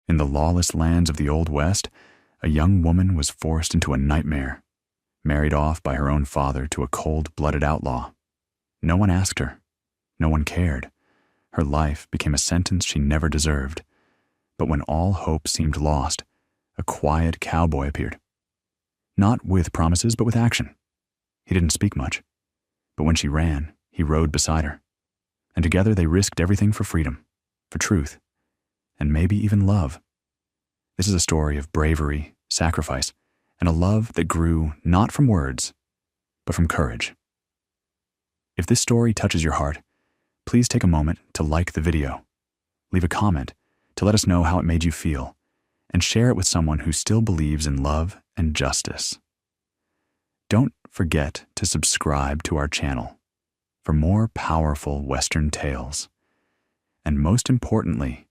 In the lawless lands of the Old West, a young woman was forced into a nightmare, married off by her own father to a cold-blooded outlaw. No one asked her. No one cared. Her life became a sentence she never deserved. But when all hope seemed lost, a quiet cowboy appeared. Not with promises, but with action. He didn't speak much. But when she ran, he rode beside her. And together they risked everything for freedom, for truth, and maybe even love. This is a story of bravery, sacrifice, and a love that grew not from words, but from courage. If this story touches your heart, please take a moment to like the video, leave a comment to let us know how it made you feel, and share it with someone who still believes in love and justice. Don't forget to subscribe to our channel for more powerful Western tales. And most importantly,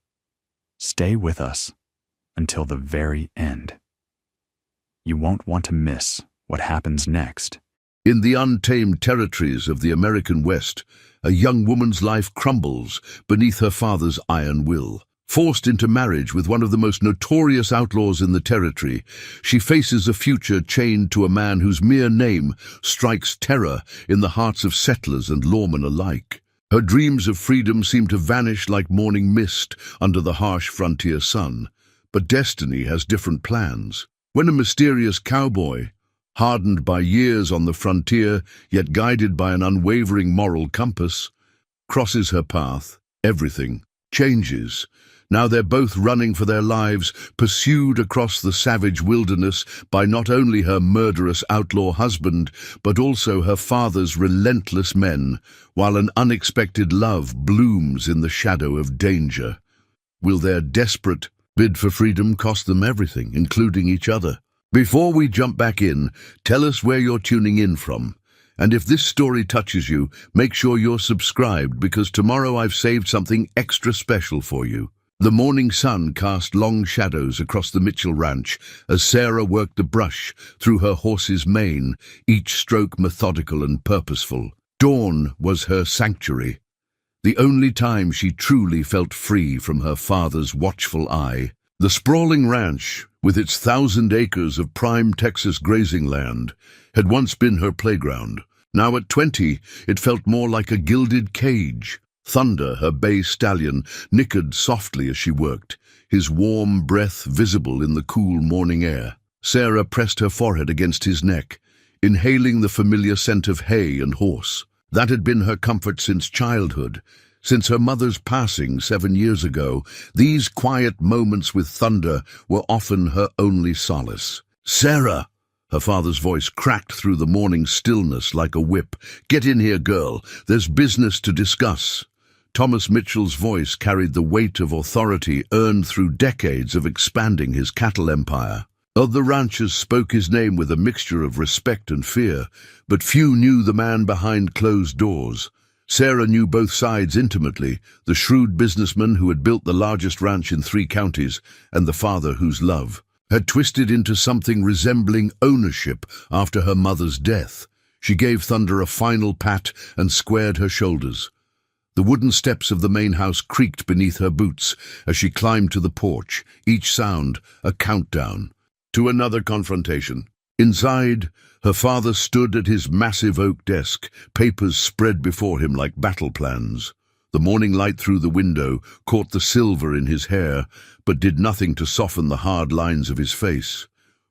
stay with us until the very end. You won't want to miss what happens next. In the untamed territories of the American West, a young woman's life crumbles beneath her father's iron will. Forced into marriage with one of the most notorious outlaws in the territory, she faces a future chained to a man whose mere name strikes terror in the hearts of settlers and lawmen alike. Her dreams of freedom seem to vanish like morning mist under the harsh frontier sun. But destiny has different plans. When a mysterious cowboy, hardened by years on the frontier, yet guided by an unwavering moral compass, crosses her path, everything changes. Now they're both running for their lives, pursued across the savage wilderness by not only her murderous outlaw husband, but also her father's relentless men, while an unexpected love blooms in the shadow of danger. Will their desperate bid for freedom cost them everything, including each other? Before we jump back in, tell us where you're tuning in from. And if this story touches you, make sure you're subscribed, because tomorrow I've saved something extra special for you. The morning sun cast long shadows across the Mitchell ranch as Sarah worked the brush through her horse's mane, each stroke methodical and purposeful. Dawn was her sanctuary, the only time she truly felt free from her father's watchful eye. The sprawling ranch, with its 1,000 acres of prime Texas grazing land, had once been her playground. Now at 20, it felt more like a gilded cage. Thunder, her bay stallion, nickered softly as she worked, his warm breath visible in the cool morning air. Sarah pressed her forehead against his neck, inhaling the familiar scent of hay and horse. That had been her comfort since childhood. Since her mother's passing 7 years ago, these quiet moments with Thunder were often her only solace. "Sarah!" Her father's voice cracked through the morning stillness like a whip. "Get in here, girl. There's business to discuss." Thomas Mitchell's voice carried the weight of authority earned through decades of expanding his cattle empire. Other ranchers spoke his name with a mixture of respect and fear, but few knew the man behind closed doors. Sarah knew both sides intimately, the shrewd businessman who had built the largest ranch in 3 counties, and the father whose love had twisted into something resembling ownership after her mother's death. She gave Thunder a final pat and squared her shoulders. The wooden steps of the main house creaked beneath her boots as she climbed to the porch, each sound a countdown to another confrontation. Inside, her father stood at his massive oak desk, papers spread before him like battle plans. The morning light through the window caught the silver in his hair, but did nothing to soften the hard lines of his face.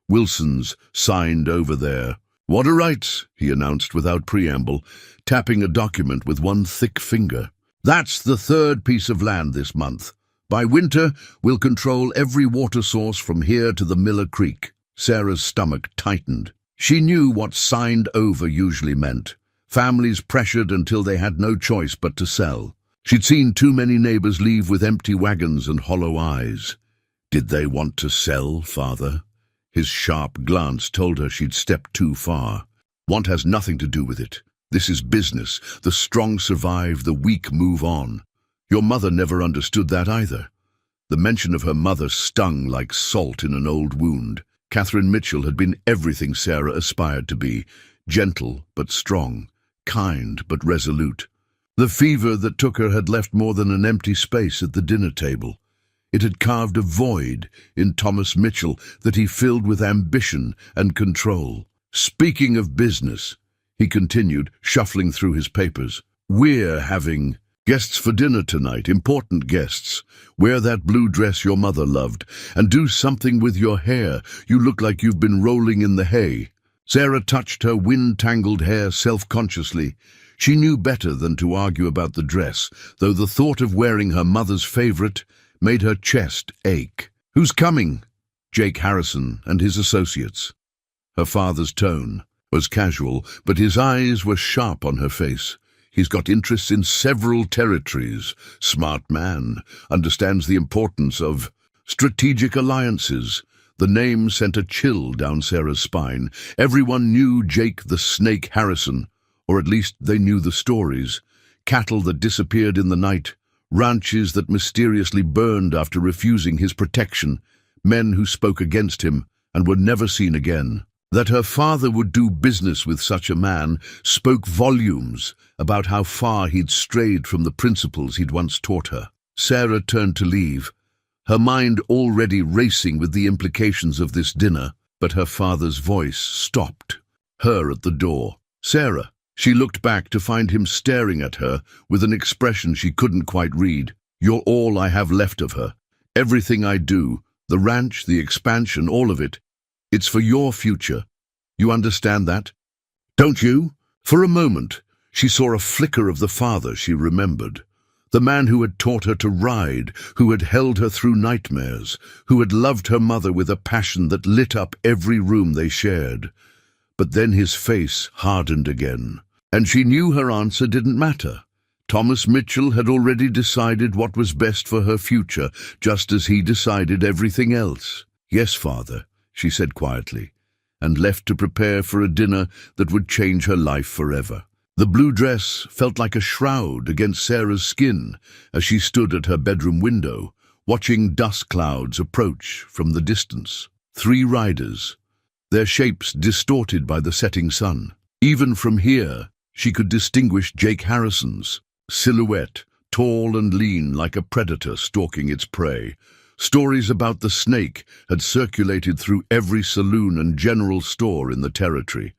Wilson's signed over there. "Water rights," he announced without preamble, tapping a document with one thick finger. "That's the 3rd piece of land this month. By winter, we'll control every water source from here to the Miller Creek." Sarah's stomach tightened. She knew what signed over usually meant. Families pressured until they had no choice but to sell. She'd seen too many neighbors leave with empty wagons and hollow eyes. Did they want to sell, father? His sharp glance told her she'd stepped too far. Want has nothing to do with it. This is business. The strong survive, the weak move on. Your mother never understood that either. The mention of her mother stung like salt in an old wound. Catherine Mitchell had been everything Sarah aspired to be, gentle but strong, kind but resolute. The fever that took her had left more than an empty space at the dinner table. It had carved a void in Thomas Mitchell that he filled with ambition and control. Speaking of business, he continued, shuffling through his papers, we're having guests for dinner tonight, important guests. Wear that blue dress your mother loved, and do something with your hair. You look like you've been rolling in the hay. Sarah touched her wind-tangled hair self-consciously. She knew better than to argue about the dress, though the thought of wearing her mother's favorite made her chest ache. Who's coming? Jake Harrison and his associates. Her father's tone was casual, but his eyes were sharp on her face. He's got interests in several territories. Smart man, understands the importance of strategic alliances. The name sent a chill down Sarah's spine. Everyone knew Jake the Snake Harrison, or at least they knew the stories. Cattle that disappeared in the night, ranches that mysteriously burned after refusing his protection, men who spoke against him and were never seen again. That her father would do business with such a man spoke volumes about how far he'd strayed from the principles he'd once taught her. Sarah turned to leave, her mind already racing with the implications of this dinner, but her father's voice stopped her at the door. Sarah. She looked back to find him staring at her with an expression she couldn't quite read. You're all I have left of her. Everything I do, the ranch, the expansion, all of it. It's for your future. You understand that? Don't you? For a moment, she saw a flicker of the father she remembered. The man who had taught her to ride, who had held her through nightmares, who had loved her mother with a passion that lit up every room they shared. But then his face hardened again, and she knew her answer didn't matter. Thomas Mitchell had already decided what was best for her future, just as he decided everything else. Yes, father, she said quietly, and left to prepare for a dinner that would change her life forever. The blue dress felt like a shroud against Sarah's skin as she stood at her bedroom window, watching dust clouds approach from the distance. 3 riders, their shapes distorted by the setting sun. Even from here, she could distinguish Jake Harrison's silhouette, tall and lean like a predator stalking its prey. Stories about the snake had circulated through every saloon and general store in the territory.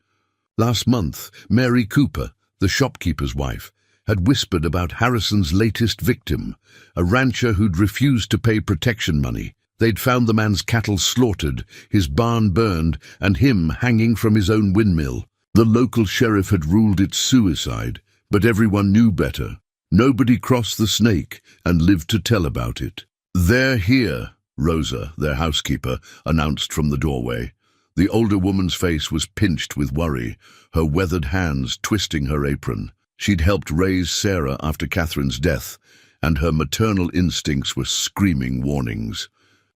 Last month, Mary Cooper, the shopkeeper's wife, had whispered about Harrison's latest victim, a rancher who'd refused to pay protection money. They'd found the man's cattle slaughtered, his barn burned, and him hanging from his own windmill. The local sheriff had ruled it suicide, but everyone knew better. Nobody crossed the snake and lived to tell about it. They're here, Rosa, their housekeeper, announced from the doorway. The older woman's face was pinched with worry, her weathered hands twisting her apron. She'd helped raise Sarah after Catherine's death, and her maternal instincts were screaming warnings.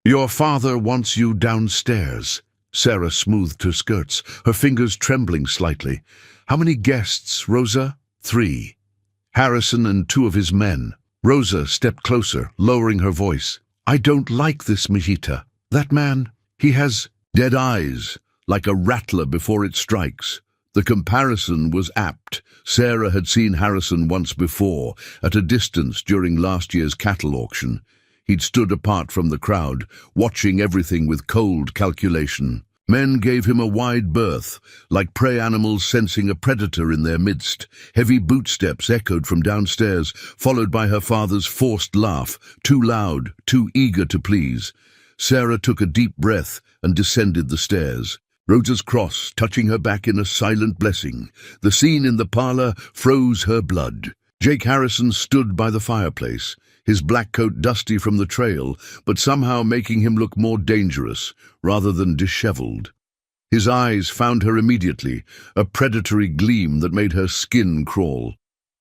Your father wants you downstairs. Sarah smoothed her skirts, her fingers trembling slightly. How many guests, Rosa? 3. Harrison and 2 of his men. Rosa stepped closer, lowering her voice. I don't like this, Mijita. That man, he has dead eyes, like a rattler before it strikes. The comparison was apt. Sarah had seen Harrison once before, at a distance during last year's cattle auction. He'd stood apart from the crowd, watching everything with cold calculation. Men gave him a wide berth, like prey animals sensing a predator in their midst. Heavy bootsteps echoed from downstairs, followed by her father's forced laugh, too loud, too eager to please. Sarah took a deep breath and descended the stairs. Rosa's cross touching her back in a silent blessing. The scene in the parlor froze her blood. Jake Harrison stood by the fireplace, his black coat dusty from the trail, but somehow making him look more dangerous, rather than disheveled. His eyes found her immediately, a predatory gleam that made her skin crawl.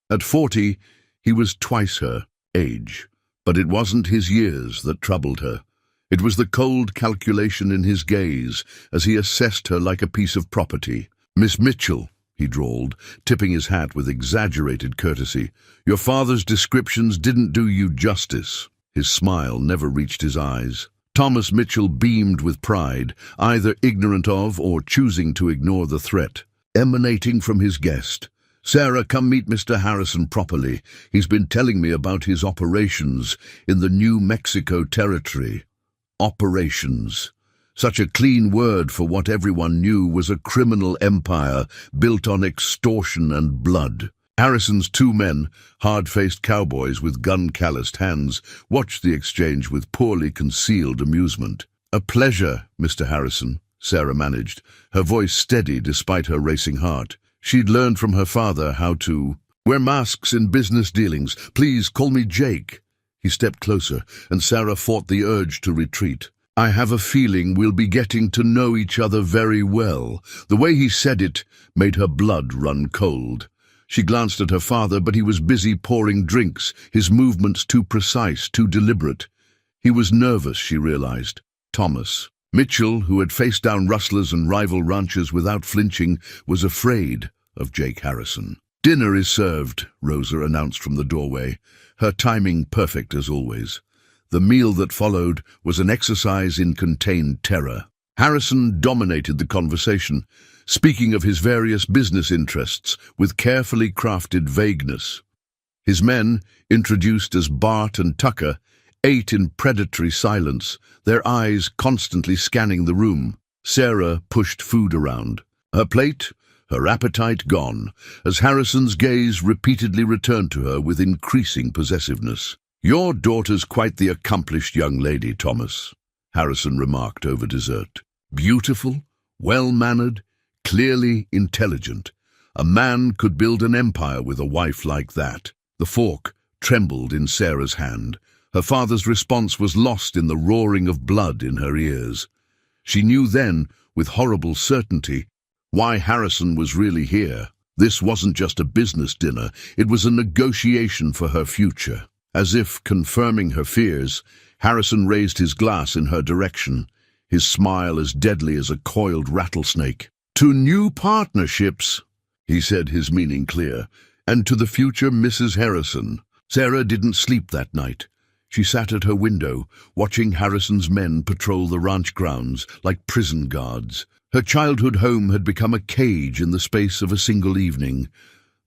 At 40, he was twice her age, but it wasn't his years that troubled her. It was the cold calculation in his gaze as he assessed her like a piece of property. Miss Mitchell, he drawled, tipping his hat with exaggerated courtesy. Your father's descriptions didn't do you justice. His smile never reached his eyes. Thomas Mitchell beamed with pride, either ignorant of or choosing to ignore the threat emanating from his guest. Sarah, come meet Mr. Harrison properly. He's been telling me about his operations in the New Mexico territory. Operations. Such a clean word for what everyone knew was a criminal empire built on extortion and blood. Harrison's two men, hard-faced cowboys with gun-calloused hands, watched the exchange with poorly concealed amusement. "A pleasure, Mr. Harrison," Sarah managed, her voice steady despite her racing heart. She'd learned from her father how to wear masks in business dealings. "Please call me Jake." He stepped closer, and Sarah fought the urge to retreat. "I have a feeling we'll be getting to know each other very well." The way he said it made her blood run cold. She glanced at her father, but he was busy pouring drinks, his movements too precise, too deliberate. He was nervous, she realized. Thomas Mitchell, who had faced down rustlers and rival ranchers without flinching, was afraid of Jake Harrison. "Dinner is served," Rosa announced from the doorway, her timing perfect as always. The meal that followed was an exercise in contained terror. Harrison dominated the conversation, speaking of his various business interests with carefully crafted vagueness. His men, introduced as Bart and Tucker, ate in predatory silence, their eyes constantly scanning the room. Sarah pushed food around, her plate, her appetite gone, as Harrison's gaze repeatedly returned to her with increasing possessiveness. "Your daughter's quite the accomplished young lady, Thomas," Harrison remarked over dessert. "Beautiful, well-mannered, clearly intelligent. A man could build an empire with a wife like that." The fork trembled in Sarah's hand. Her father's response was lost in the roaring of blood in her ears. She knew then, with horrible certainty, why Harrison was really here. This wasn't just a business dinner, it was a negotiation for her future. As if confirming her fears, Harrison raised his glass in her direction, his smile as deadly as a coiled rattlesnake. "To new partnerships," he said, his meaning clear, "and to the future Mrs. Harrison." Sarah didn't sleep that night. She sat at her window, watching Harrison's men patrol the ranch grounds like prison guards. Her childhood home had become a cage in the space of a single evening.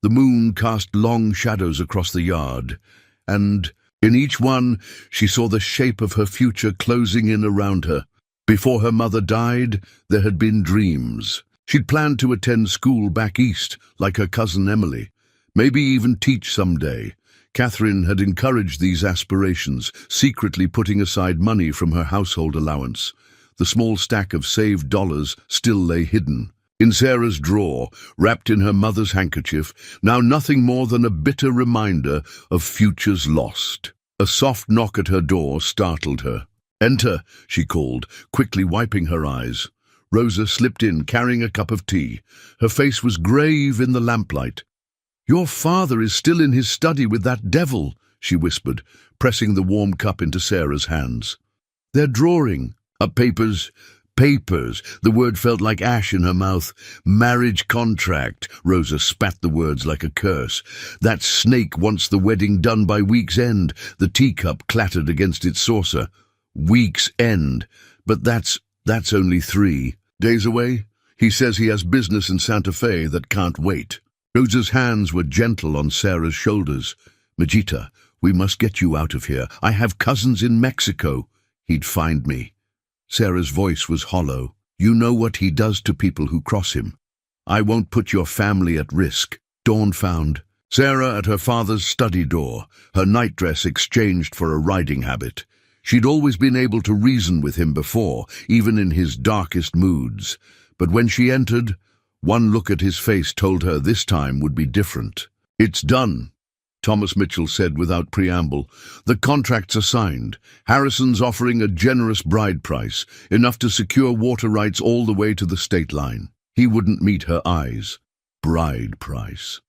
The moon cast long shadows across the yard, and in each one she saw the shape of her future closing in around her. Before her mother died, there had been dreams. She'd planned to attend school back east, like her cousin Emily, maybe even teach someday. Catherine had encouraged these aspirations, secretly putting aside money from her household allowance. The small stack of saved dollars still lay hidden. In Sarah's drawer, wrapped in her mother's handkerchief, now nothing more than a bitter reminder of futures lost. A soft knock at her door startled her. "Enter," she called, quickly wiping her eyes. Rosa slipped in, carrying a cup of tea. Her face was grave in the lamplight. "Your father is still in his study with that devil," she whispered, pressing the warm cup into Sarah's hands. "They're drawing up papers." Papers. The word felt like ash in her mouth. "Marriage contract." Rosa spat the words like a curse. "That snake wants the wedding done by week's end." The teacup clattered against its saucer. "Week's end. But that's only 3 days away. He says he has business in Santa Fe that can't wait." Rosa's hands were gentle on Sarah's shoulders. "Majita, we must get you out of here. I have cousins in Mexico." "He'd find me." Sarah's voice was hollow. "You know what he does to people who cross him. I won't put your family at risk." Dawn found Sarah at her father's study door, her nightdress exchanged for a riding habit. She'd always been able to reason with him before, even in his darkest moods. But when she entered, one look at his face told her this time would be different. "It's done," Thomas Mitchell said without preamble. "The contracts are signed. Harrison's offering a generous bride price, enough to secure water rights all the way to the state line." He wouldn't meet her eyes. Bride price.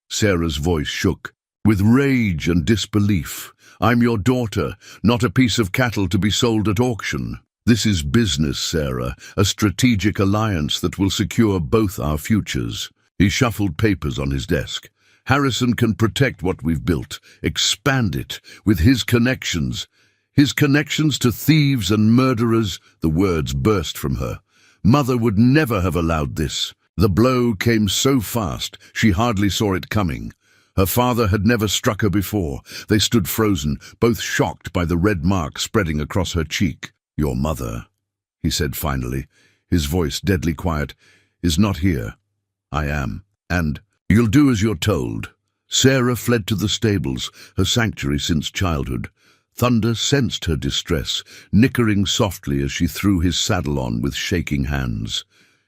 Sarah's voice shook, with rage and disbelief. "I'm your daughter, not a piece of cattle to be sold at auction. This is business, Sarah, a strategic alliance that will secure both our futures." He shuffled papers on his desk. "Harrison can protect what we've built, expand it, with his connections. His connections to thieves and murderers." The words burst from her. "Mother would never have allowed this." The blow came so fast, she hardly saw it coming. Her father had never struck her before. They stood frozen, both shocked by the red mark spreading across her cheek. "Your mother," he said finally, his voice deadly quiet, "is not here. I am. And you'll do as you're told." Sarah fled to the stables, her sanctuary since childhood. Thunder sensed her distress, nickering softly as she threw his saddle on with shaking hands.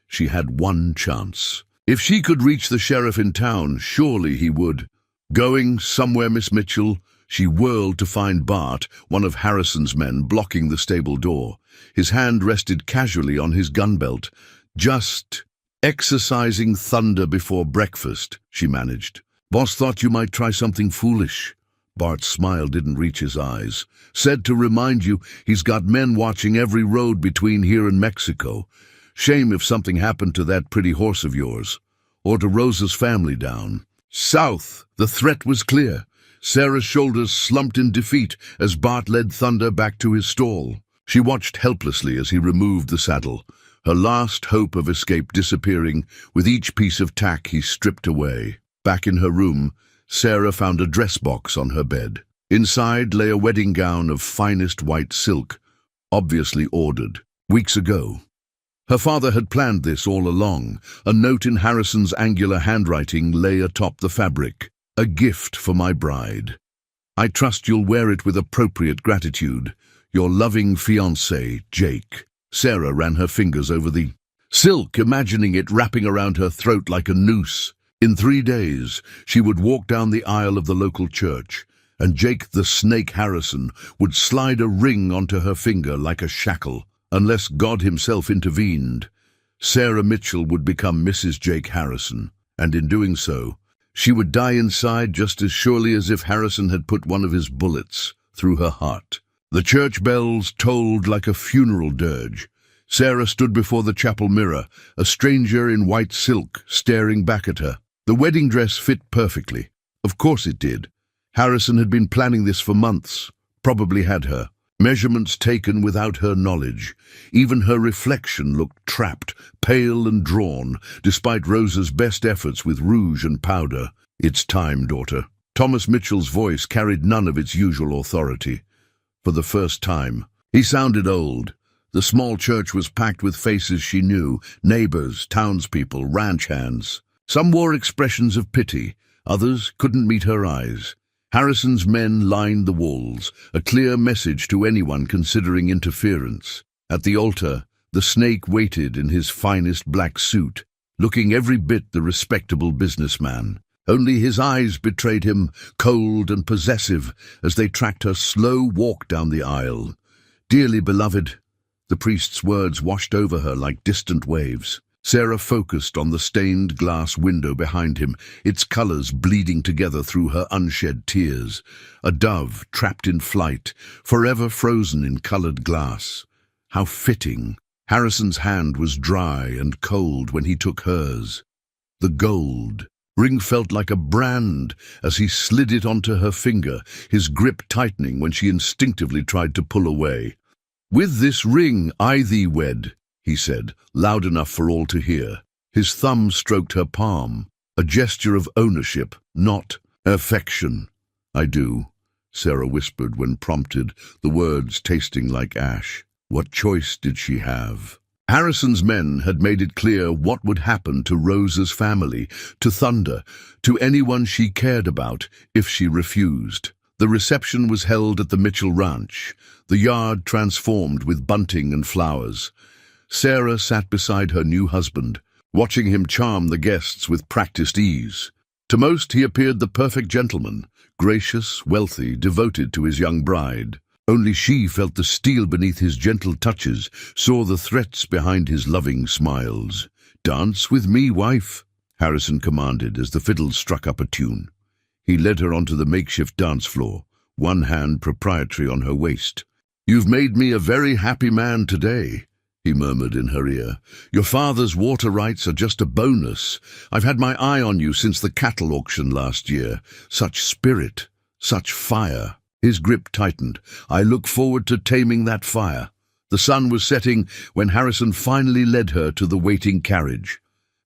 She had one chance. If she could reach the sheriff in town, surely he would. Going somewhere, Miss Mitchell, she whirled to find Bart, one of Harrison's men, blocking the stable door. His hand rested casually on his gun belt. "Just exercising thunder before breakfast," she managed. "Boss thought you might try something foolish." Bart's smile didn't reach his eyes. "Said to remind you he's got men watching every road between here and Mexico. Shame if something happened to that pretty horse of yours, or to Rosa's family down south." The threat was clear. Sarah's shoulders slumped in defeat as Bart led Thunder back to his stall. She watched helplessly as he removed the saddle, her last hope of escape disappearing with each piece of tack he stripped away. Back in her room, Sarah found a dress box on her bed. Inside lay a wedding gown of finest white silk, obviously ordered weeks ago. Her father had planned this all along. A note in Harrison's angular handwriting lay atop the fabric. "A gift for my bride. I trust you'll wear it with appropriate gratitude. Your loving fiancé, Jake." Sarah ran her fingers over the silk, imagining it wrapping around her throat like a noose. In 3 days, she would walk down the aisle of the local church, and Jake the Snake Harrison would slide a ring onto her finger like a shackle. Unless God himself intervened, Sarah Mitchell would become Mrs. Jake Harrison, and in doing so, she would die inside just as surely as if Harrison had put one of his bullets through her heart. The church bells tolled like a funeral dirge. Sarah stood before the chapel mirror, a stranger in white silk staring back at her. The wedding dress fit perfectly. Of course it did. Harrison had been planning this for months, probably had her. Measurements taken without her knowledge. Even her reflection looked trapped, pale and drawn, despite Rosa's best efforts with rouge and powder. "It's time, daughter." Thomas Mitchell's voice carried none of its usual authority. For the first time, he sounded old. The small church was packed with faces she knew, neighbors, townspeople, ranch hands. Some wore expressions of pity, others couldn't meet her eyes. Harrison's men lined the walls, a clear message to anyone considering interference. At the altar, the snake waited in his finest black suit, looking every bit the respectable businessman. Only his eyes betrayed him, cold and possessive, as they tracked her slow walk down the aisle. "Dearly beloved," the priest's words washed over her like distant waves. Sarah focused on the stained glass window behind him, its colors bleeding together through her unshed tears. A dove trapped in flight, forever frozen in colored glass. How fitting. Harrison's hand was dry and cold when he took hers. The gold ring felt like a brand as he slid it onto her finger, his grip tightening when she instinctively tried to pull away. "With this ring I thee wed," he said, loud enough for all to hear. His thumb stroked her palm, a gesture of ownership, not affection. "I do," Sarah whispered when prompted, the words tasting like ash. What choice did she have? Harrison's men had made it clear what would happen to Rosa's family, to Thunder, to anyone she cared about if she refused. The reception was held at the Mitchell Ranch, the yard transformed with bunting and flowers. Sarah sat beside her new husband, watching him charm the guests with practiced ease. To most, he appeared the perfect gentleman, gracious, wealthy, devoted to his young bride. Only she felt the steel beneath his gentle touches, saw the threats behind his loving smiles. "Dance with me, wife," Harrison commanded as the fiddles struck up a tune. He led her onto the makeshift dance floor, one hand proprietary on her waist. "You've made me a very happy man today," he murmured in her ear. "Your father's water rights are just a bonus. I've had my eye on you since the cattle auction last year. Such spirit, such fire." His grip tightened. "I look forward to taming that fire." The sun was setting when Harrison finally led her to the waiting carriage.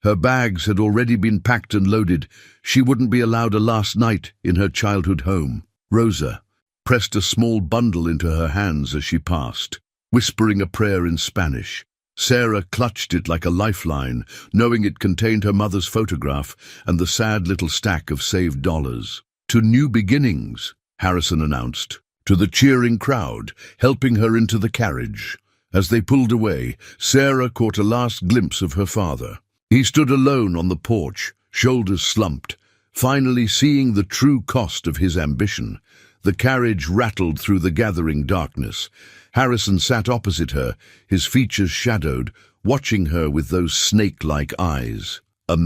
Her bags had already been packed and loaded. She wouldn't be allowed a last night in her childhood home. Rosa pressed a small bundle into her hands as she passed, whispering a prayer in Spanish. Sarah clutched it like a lifeline, knowing it contained her mother's photograph and the sad little stack of saved dollars. "To new beginnings," Harrison announced, to the cheering crowd, helping her into the carriage. As they pulled away, Sarah caught a last glimpse of her father. He stood alone on the porch, shoulders slumped, finally seeing the true cost of his ambition. The carriage rattled through the gathering darkness. Harrison sat opposite her, his features shadowed, watching her with those snake-like eyes. A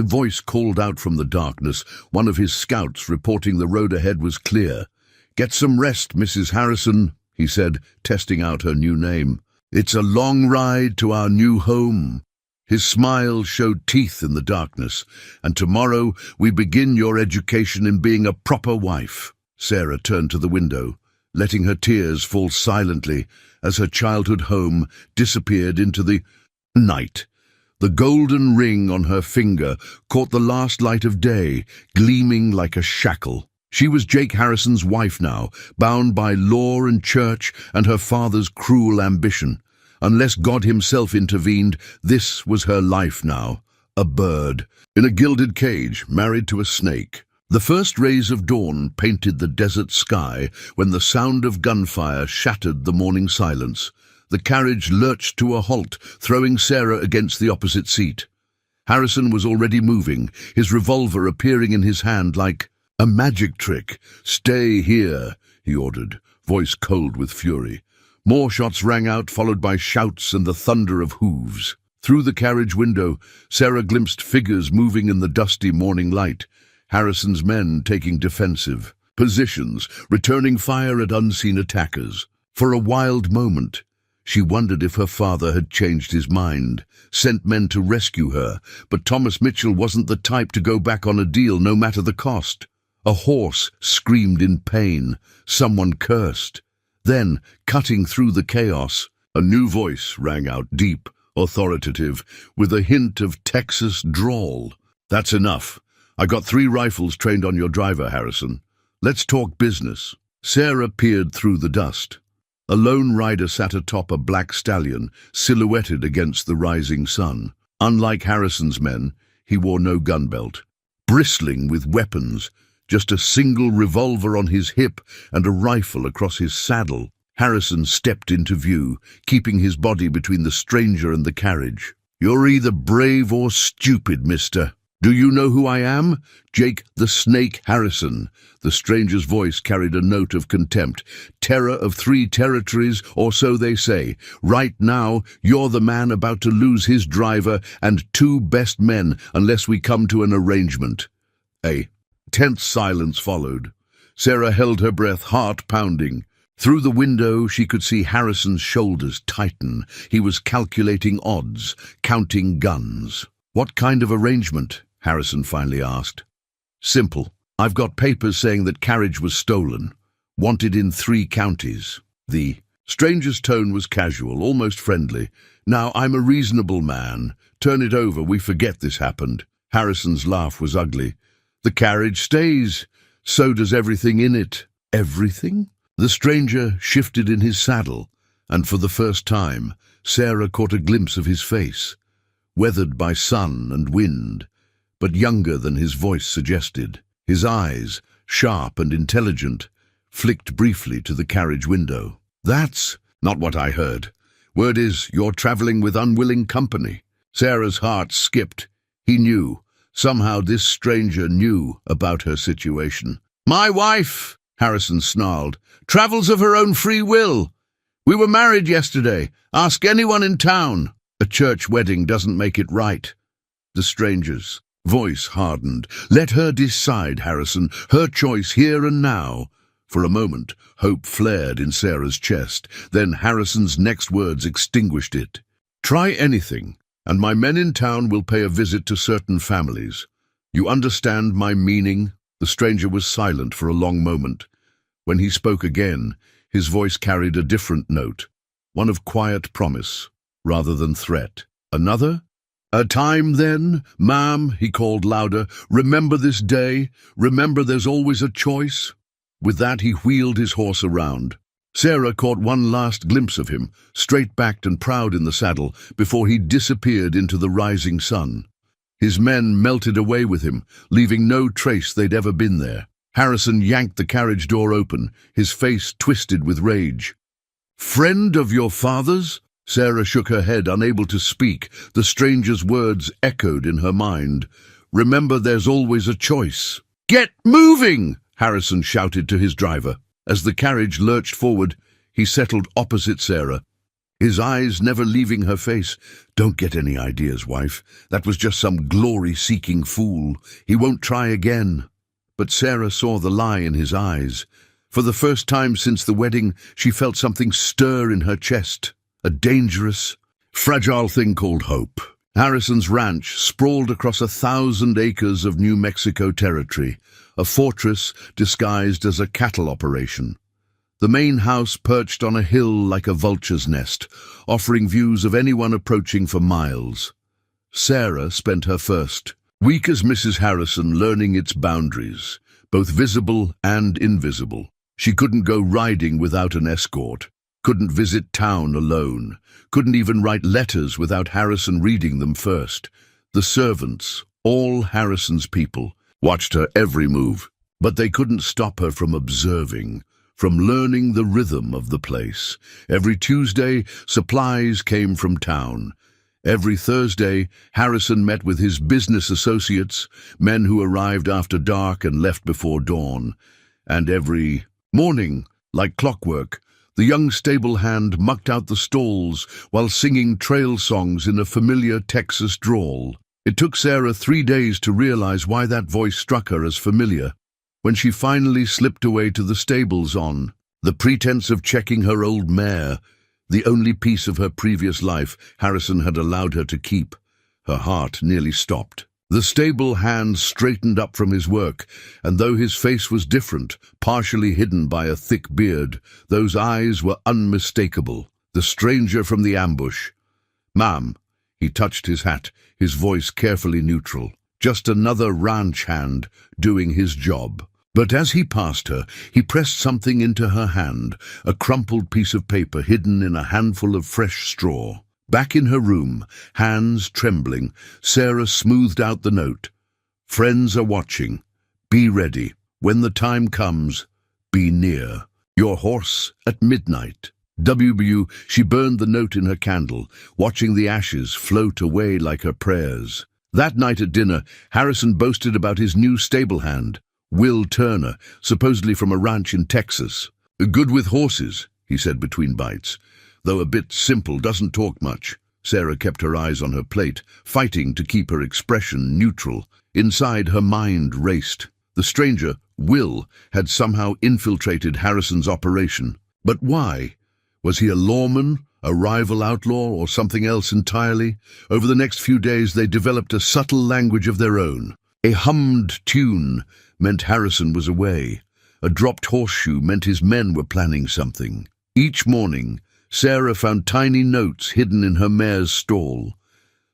voice called out from the darkness, one of his scouts reporting the road ahead was clear. "Get some rest, Mrs. Harrison," he said, testing out her new name. "It's a long ride to our new home." His smile showed teeth in the darkness. "And tomorrow we begin your education in being a proper wife." Sarah turned to the window, letting her tears fall silently as her childhood home disappeared into the night. The golden ring on her finger caught the last light of day, gleaming like a shackle. She was Jake Harrison's wife now, bound by law and church and her father's cruel ambition. Unless God himself intervened, this was her life now. A bird, in a gilded cage, married to a snake. The first rays of dawn painted the desert sky when the sound of gunfire shattered the morning silence. The carriage lurched to a halt, throwing Sarah against the opposite seat. Harrison was already moving, his revolver appearing in his hand like a magic trick. "Stay here," he ordered, voice cold with fury. More shots rang out, followed by shouts and the thunder of hooves. Through the carriage window, Sarah glimpsed figures moving in the dusty morning light. Harrison's men taking defensive positions, returning fire at unseen attackers. For a wild moment, she wondered if her father had changed his mind, sent men to rescue her, but Thomas Mitchell wasn't the type to go back on a deal no matter the cost. A horse screamed in pain. Someone cursed. Then, cutting through the chaos, a new voice rang out, deep, authoritative, with a hint of Texas drawl. "That's enough. I got 3 rifles trained on your driver, Harrison. Let's talk business." Sarah peered through the dust. A lone rider sat atop a black stallion, silhouetted against the rising sun. Unlike Harrison's men, he wore no gun belt. Bristling with weapons, just a single revolver on his hip and a rifle across his saddle, Harrison stepped into view, keeping his body between the stranger and the carriage. "You're either brave or stupid, mister. Do you know who I am? Jake the Snake Harrison." The stranger's voice carried a note of contempt. "Terror of 3 territories, or so they say. Right now, you're the man about to lose his driver and 2 best men unless we come to an arrangement." A tense silence followed. Sarah held her breath, heart pounding. Through the window, she could see Harrison's shoulders tighten. He was calculating odds, counting guns. "What kind of arrangement?" Harrison finally asked. "Simple. I've got papers saying that carriage was stolen. Wanted in 3 counties. The stranger's tone was casual, almost friendly. "Now, I'm a reasonable man. Turn it over, we forget this happened." Harrison's laugh was ugly. "The carriage stays. So does everything in it." "Everything?" The stranger shifted in his saddle, and for the first time, Sarah caught a glimpse of his face, weathered by sun and wind, but younger than his voice suggested. His eyes, sharp and intelligent, flicked briefly to the carriage window. "That's not what I heard. Word is you're traveling with unwilling company." Sarah's heart skipped. He knew. Somehow this stranger knew about her situation. "My wife," Harrison snarled, "travels of her own free will. We were married yesterday. Ask anyone in town. A church wedding doesn't make it right." The stranger's voice hardened. "Let her decide, Harrison. Her choice here and now." For a moment, hope flared in Sarah's chest. Then Harrison's next words extinguished it. "Try anything, and my men in town will pay a visit to certain families. You understand my meaning?" The stranger was silent for a long moment. When he spoke again, his voice carried a different note, one of quiet promise rather than threat. "Another? "A time then, ma'am," he called louder. "Remember this day. Remember there's always a choice." With that, he wheeled his horse around. Sarah caught one last glimpse of him, straight-backed and proud in the saddle, before he disappeared into the rising sun. His men melted away with him, leaving no trace they'd ever been there. Harrison yanked the carriage door open, his face twisted with rage. "Friend of your father's?" Sarah shook her head, unable to speak. The stranger's words echoed in her mind. "Remember, there's always a choice." "Get moving!" Harrison shouted to his driver. As the carriage lurched forward, he settled opposite Sarah, his eyes never leaving her face. "Don't get any ideas, wife. That was just some glory-seeking fool. He won't try again." But Sarah saw the lie in his eyes. For the first time since the wedding, she felt something stir in her chest. A dangerous, fragile thing called hope. Harrison's ranch sprawled across 1,000 acres of New Mexico territory, a fortress disguised as a cattle operation. The main house perched on a hill like a vulture's nest, offering views of anyone approaching for miles. Sarah spent her first week as Mrs. Harrison learning its boundaries, both visible and invisible. She couldn't go riding without an escort, couldn't visit town alone, couldn't even write letters without Harrison reading them first. The servants, all Harrison's people, watched her every move, but they couldn't stop her from observing, from learning the rhythm of the place. Every Tuesday, supplies came from town. Every Thursday, Harrison met with his business associates, men who arrived after dark and left before dawn. And every morning, like clockwork, the young stable hand mucked out the stalls while singing trail songs in a familiar Texas drawl. It took Sarah 3 days to realize why that voice struck her as familiar. When she finally slipped away to the stables on the pretense of checking her old mare, the only piece of her previous life Harrison had allowed her to keep, her heart nearly stopped. The stable hand straightened up from his work, and though his face was different, partially hidden by a thick beard, those eyes were unmistakable. The stranger from the ambush. "Ma'am," he touched his hat, his voice carefully neutral. Just another ranch hand doing his job. But as he passed her, he pressed something into her hand, a crumpled piece of paper hidden in a handful of fresh straw. Back in her room, hands trembling, Sarah smoothed out the note. "Friends are watching. Be ready. When the time comes, be near. Your horse at midnight." She burned the note in her candle, watching the ashes float away like her prayers. That night at dinner, Harrison boasted about his new stable hand, Will Turner, supposedly from a ranch in Texas. "Good with horses," he said between bites. "Though a bit simple, doesn't talk much." Sarah kept her eyes on her plate, fighting to keep her expression neutral. Inside, her mind raced. The stranger, Will, had somehow infiltrated Harrison's operation. But why? Was he a lawman, a rival outlaw, or something else entirely? Over the next few days, they developed a subtle language of their own. A hummed tune meant Harrison was away. A dropped horseshoe meant his men were planning something. Each morning, Sarah found tiny notes hidden in her mare's stall.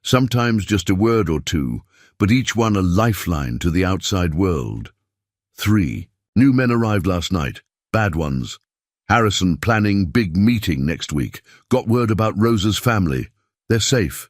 Sometimes just a word or two, but each one a lifeline to the outside world. 3. New men arrived last night. Bad ones. Harrison planning big meeting next week. Got word about Rosa's family. They're safe.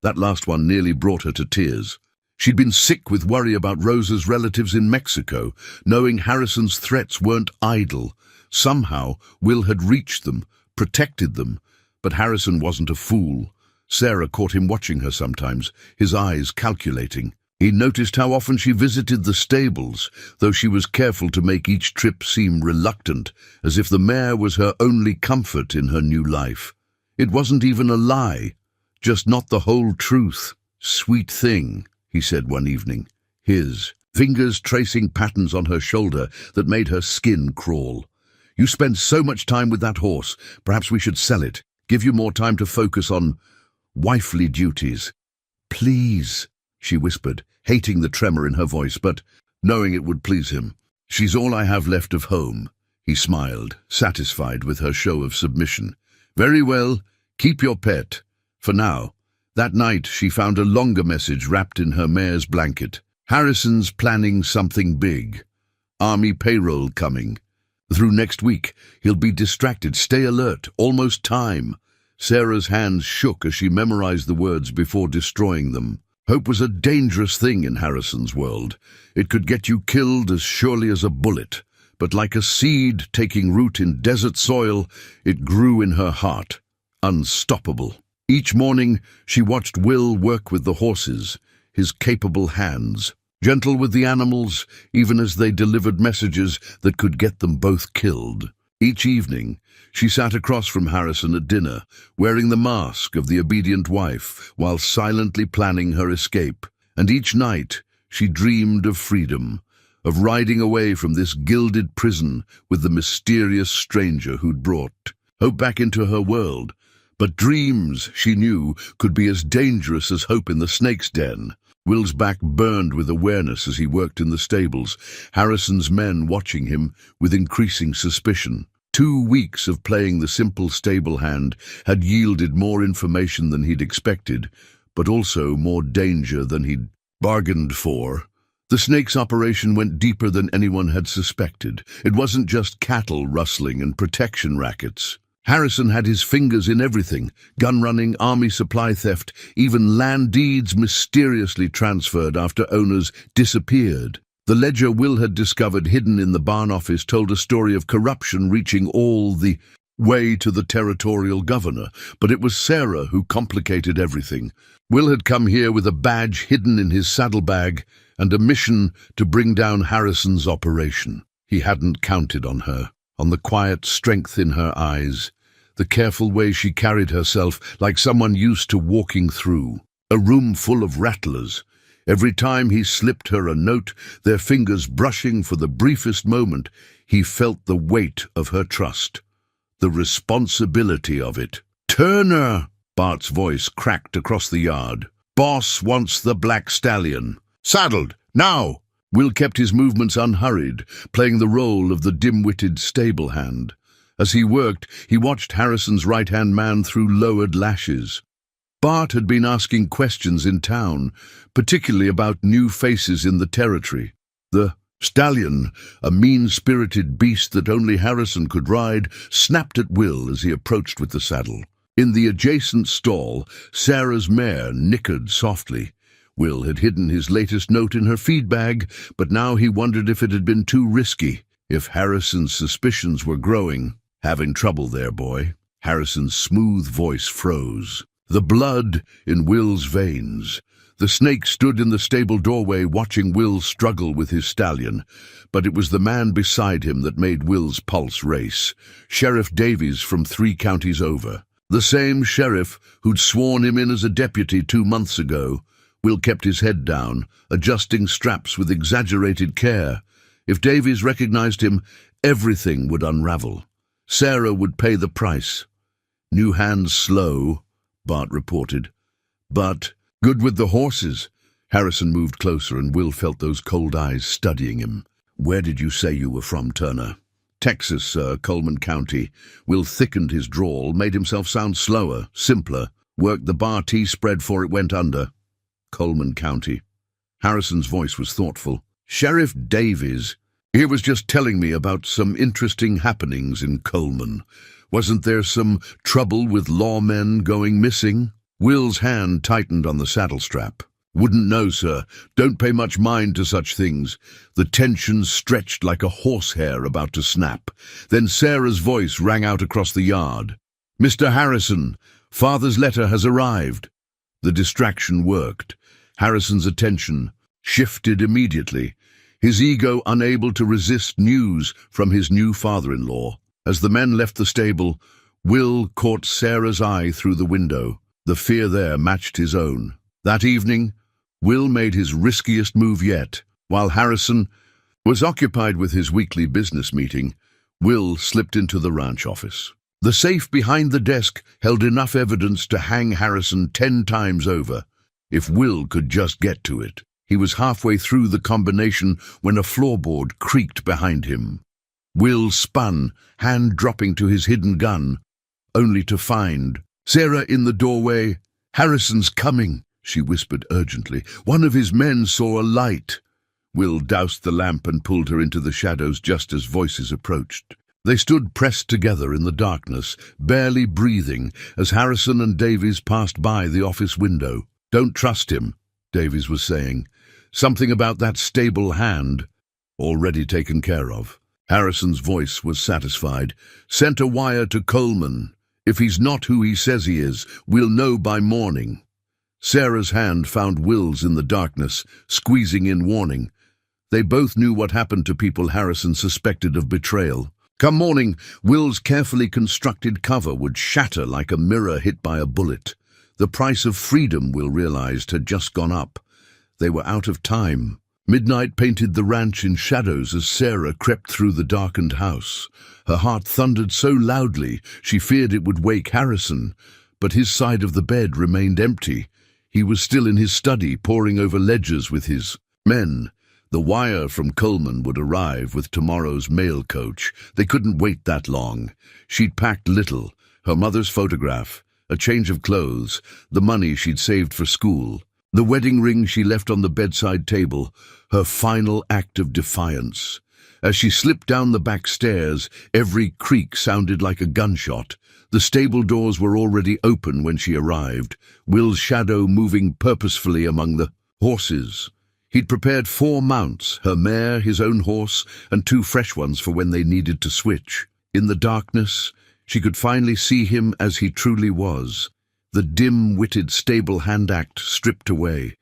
That last one nearly brought her to tears. She'd been sick with worry about Rosa's relatives in Mexico, knowing Harrison's threats weren't idle. Somehow, Will had reached them, protected them. But Harrison wasn't a fool. Sarah caught him watching her sometimes, his eyes calculating. He noticed how often she visited the stables, though she was careful to make each trip seem reluctant, as if the mare was her only comfort in her new life. It wasn't even a lie, just not the whole truth. "Sweet thing," he said one evening, his fingers tracing patterns on her shoulder that made her skin crawl. "You spend so much time with that horse. Perhaps we should sell it, give you more time to focus on wifely duties." "Please," she whispered, hating the tremor in her voice, but knowing it would please him. "She's all I have left of home." He smiled, satisfied with her show of submission. "Very well, keep your pet. For now. That night, she found a longer message wrapped in her mare's blanket. Harrison's planning something big. Army payroll coming. Through next week, he'll be distracted. Stay alert. Almost time. Sarah's hands shook as she memorized the words before destroying them. Hope was a dangerous thing in Harrison's world. It could get you killed as surely as a bullet. But like a seed taking root in desert soil, it grew in her heart. Unstoppable. Each morning, she watched Will work with the horses, his capable hands, gentle with the animals, even as they delivered messages that could get them both killed. Each evening, she sat across from Harrison at dinner, wearing the mask of the obedient wife, while silently planning her escape. And each night, she dreamed of freedom, of riding away from this gilded prison with the mysterious stranger who'd brought hope back into her world. But dreams, she knew, could be as dangerous as hope in the snake's den. Will's back burned with awareness as he worked in the stables, Harrison's men watching him with increasing suspicion. 2 weeks of playing the simple stable hand had yielded more information than he'd expected, but also more danger than he'd bargained for. The snake's operation went deeper than anyone had suspected. It wasn't just cattle rustling and protection rackets. Harrison had his fingers in everything: gun running, army supply theft, even land deeds mysteriously transferred after owners disappeared. The ledger Will had discovered hidden in the barn office told a story of corruption reaching all the way to the territorial governor, but it was Sarah who complicated everything. Will had come here with a badge hidden in his saddlebag and a mission to bring down Harrison's operation. He hadn't counted on her, on the quiet strength in her eyes, the careful way she carried herself like someone used to walking through a room full of rattlers. Every time he slipped her a note, their fingers brushing for the briefest moment, he felt the weight of her trust, the responsibility of it. "Turner!" Bart's voice cracked across the yard. "Boss wants the black stallion. Saddled, now!" Will kept his movements unhurried, playing the role of the dim-witted stable hand. As he worked, he watched Harrison's right-hand man through lowered lashes. Bart had been asking questions in town, particularly about new faces in the territory. The stallion, a mean-spirited beast that only Harrison could ride, snapped at Will as he approached with the saddle. In the adjacent stall, Sarah's mare nickered softly. Will had hidden his latest note in her feed bag, but now he wondered if it had been too risky, if Harrison's suspicions were growing. "Having trouble there, boy?" Harrison's smooth voice froze. The blood in Will's veins. The snake stood in the stable doorway watching Will struggle with his stallion, but it was the man beside him that made Will's pulse race. Sheriff Davies from 3 counties over. The same sheriff who'd sworn him in as a deputy 2 months ago. Will kept his head down, adjusting straps with exaggerated care. If Davies recognized him, everything would unravel. Sarah would pay the price. "New hands slow," Bart reported. "But good with the horses." Harrison moved closer and Will felt those cold eyes studying him. "Where did you say you were from, Turner?" "Texas, sir, Coleman County." Will thickened his drawl, made himself sound slower, simpler. "Worked the bar tea spread for it went under." "Coleman County." Harrison's voice was thoughtful. "Sheriff Davies. He was just telling me about some interesting happenings in Coleman. Wasn't there some trouble with lawmen going missing?" Will's hand tightened on the saddle strap. "Wouldn't know, sir. Don't pay much mind to such things." The tension stretched like a horsehair about to snap. Then Sarah's voice rang out across the yard. "Mr. Harrison, father's letter has arrived." The distraction worked. Harrison's attention shifted immediately, his ego unable to resist news from his new father-in-law. As the men left the stable, Will caught Sarah's eye through the window. The fear there matched his own. That evening, Will made his riskiest move yet. While Harrison was occupied with his weekly business meeting, Will slipped into the ranch office. The safe behind the desk held enough evidence to hang Harrison 10 times over, if Will could just get to it. He was halfway through the combination when a floorboard creaked behind him. Will spun, hand dropping to his hidden gun, only to find Sarah in the doorway, "Harrison's coming," she whispered urgently. "One of his men saw a light." Will doused the lamp and pulled her into the shadows just as voices approached. They stood pressed together in the darkness, barely breathing, as Harrison and Davies passed by the office window. "Don't trust him," Davies was saying. "Something about that stable hand." "Already taken care of." Harrison's voice was satisfied. "Sent a wire to Coleman. If he's not who he says he is, we'll know by morning." Sarah's hand found Will's in the darkness, squeezing in warning. They both knew what happened to people Harrison suspected of betrayal. Come morning, Will's carefully constructed cover would shatter like a mirror hit by a bullet. The price of freedom, Will realized, had just gone up. They were out of time. Midnight painted the ranch in shadows as Sarah crept through the darkened house. Her heart thundered so loudly she feared it would wake Harrison, but his side of the bed remained empty. He was still in his study, poring over ledgers with his men. The wire from Coleman would arrive with tomorrow's mail coach. They couldn't wait that long. She'd packed little: her mother's photograph, a change of clothes, the money she'd saved for school, the wedding ring she left on the bedside table, her final act of defiance. As she slipped down the back stairs, every creak sounded like a gunshot. The stable doors were already open when she arrived, Will's shadow moving purposefully among the horses. He'd prepared 4 mounts, her mare, his own horse, and 2 fresh ones for when they needed to switch. In the darkness, she could finally see him as he truly was, the dim-witted stable hand act stripped away.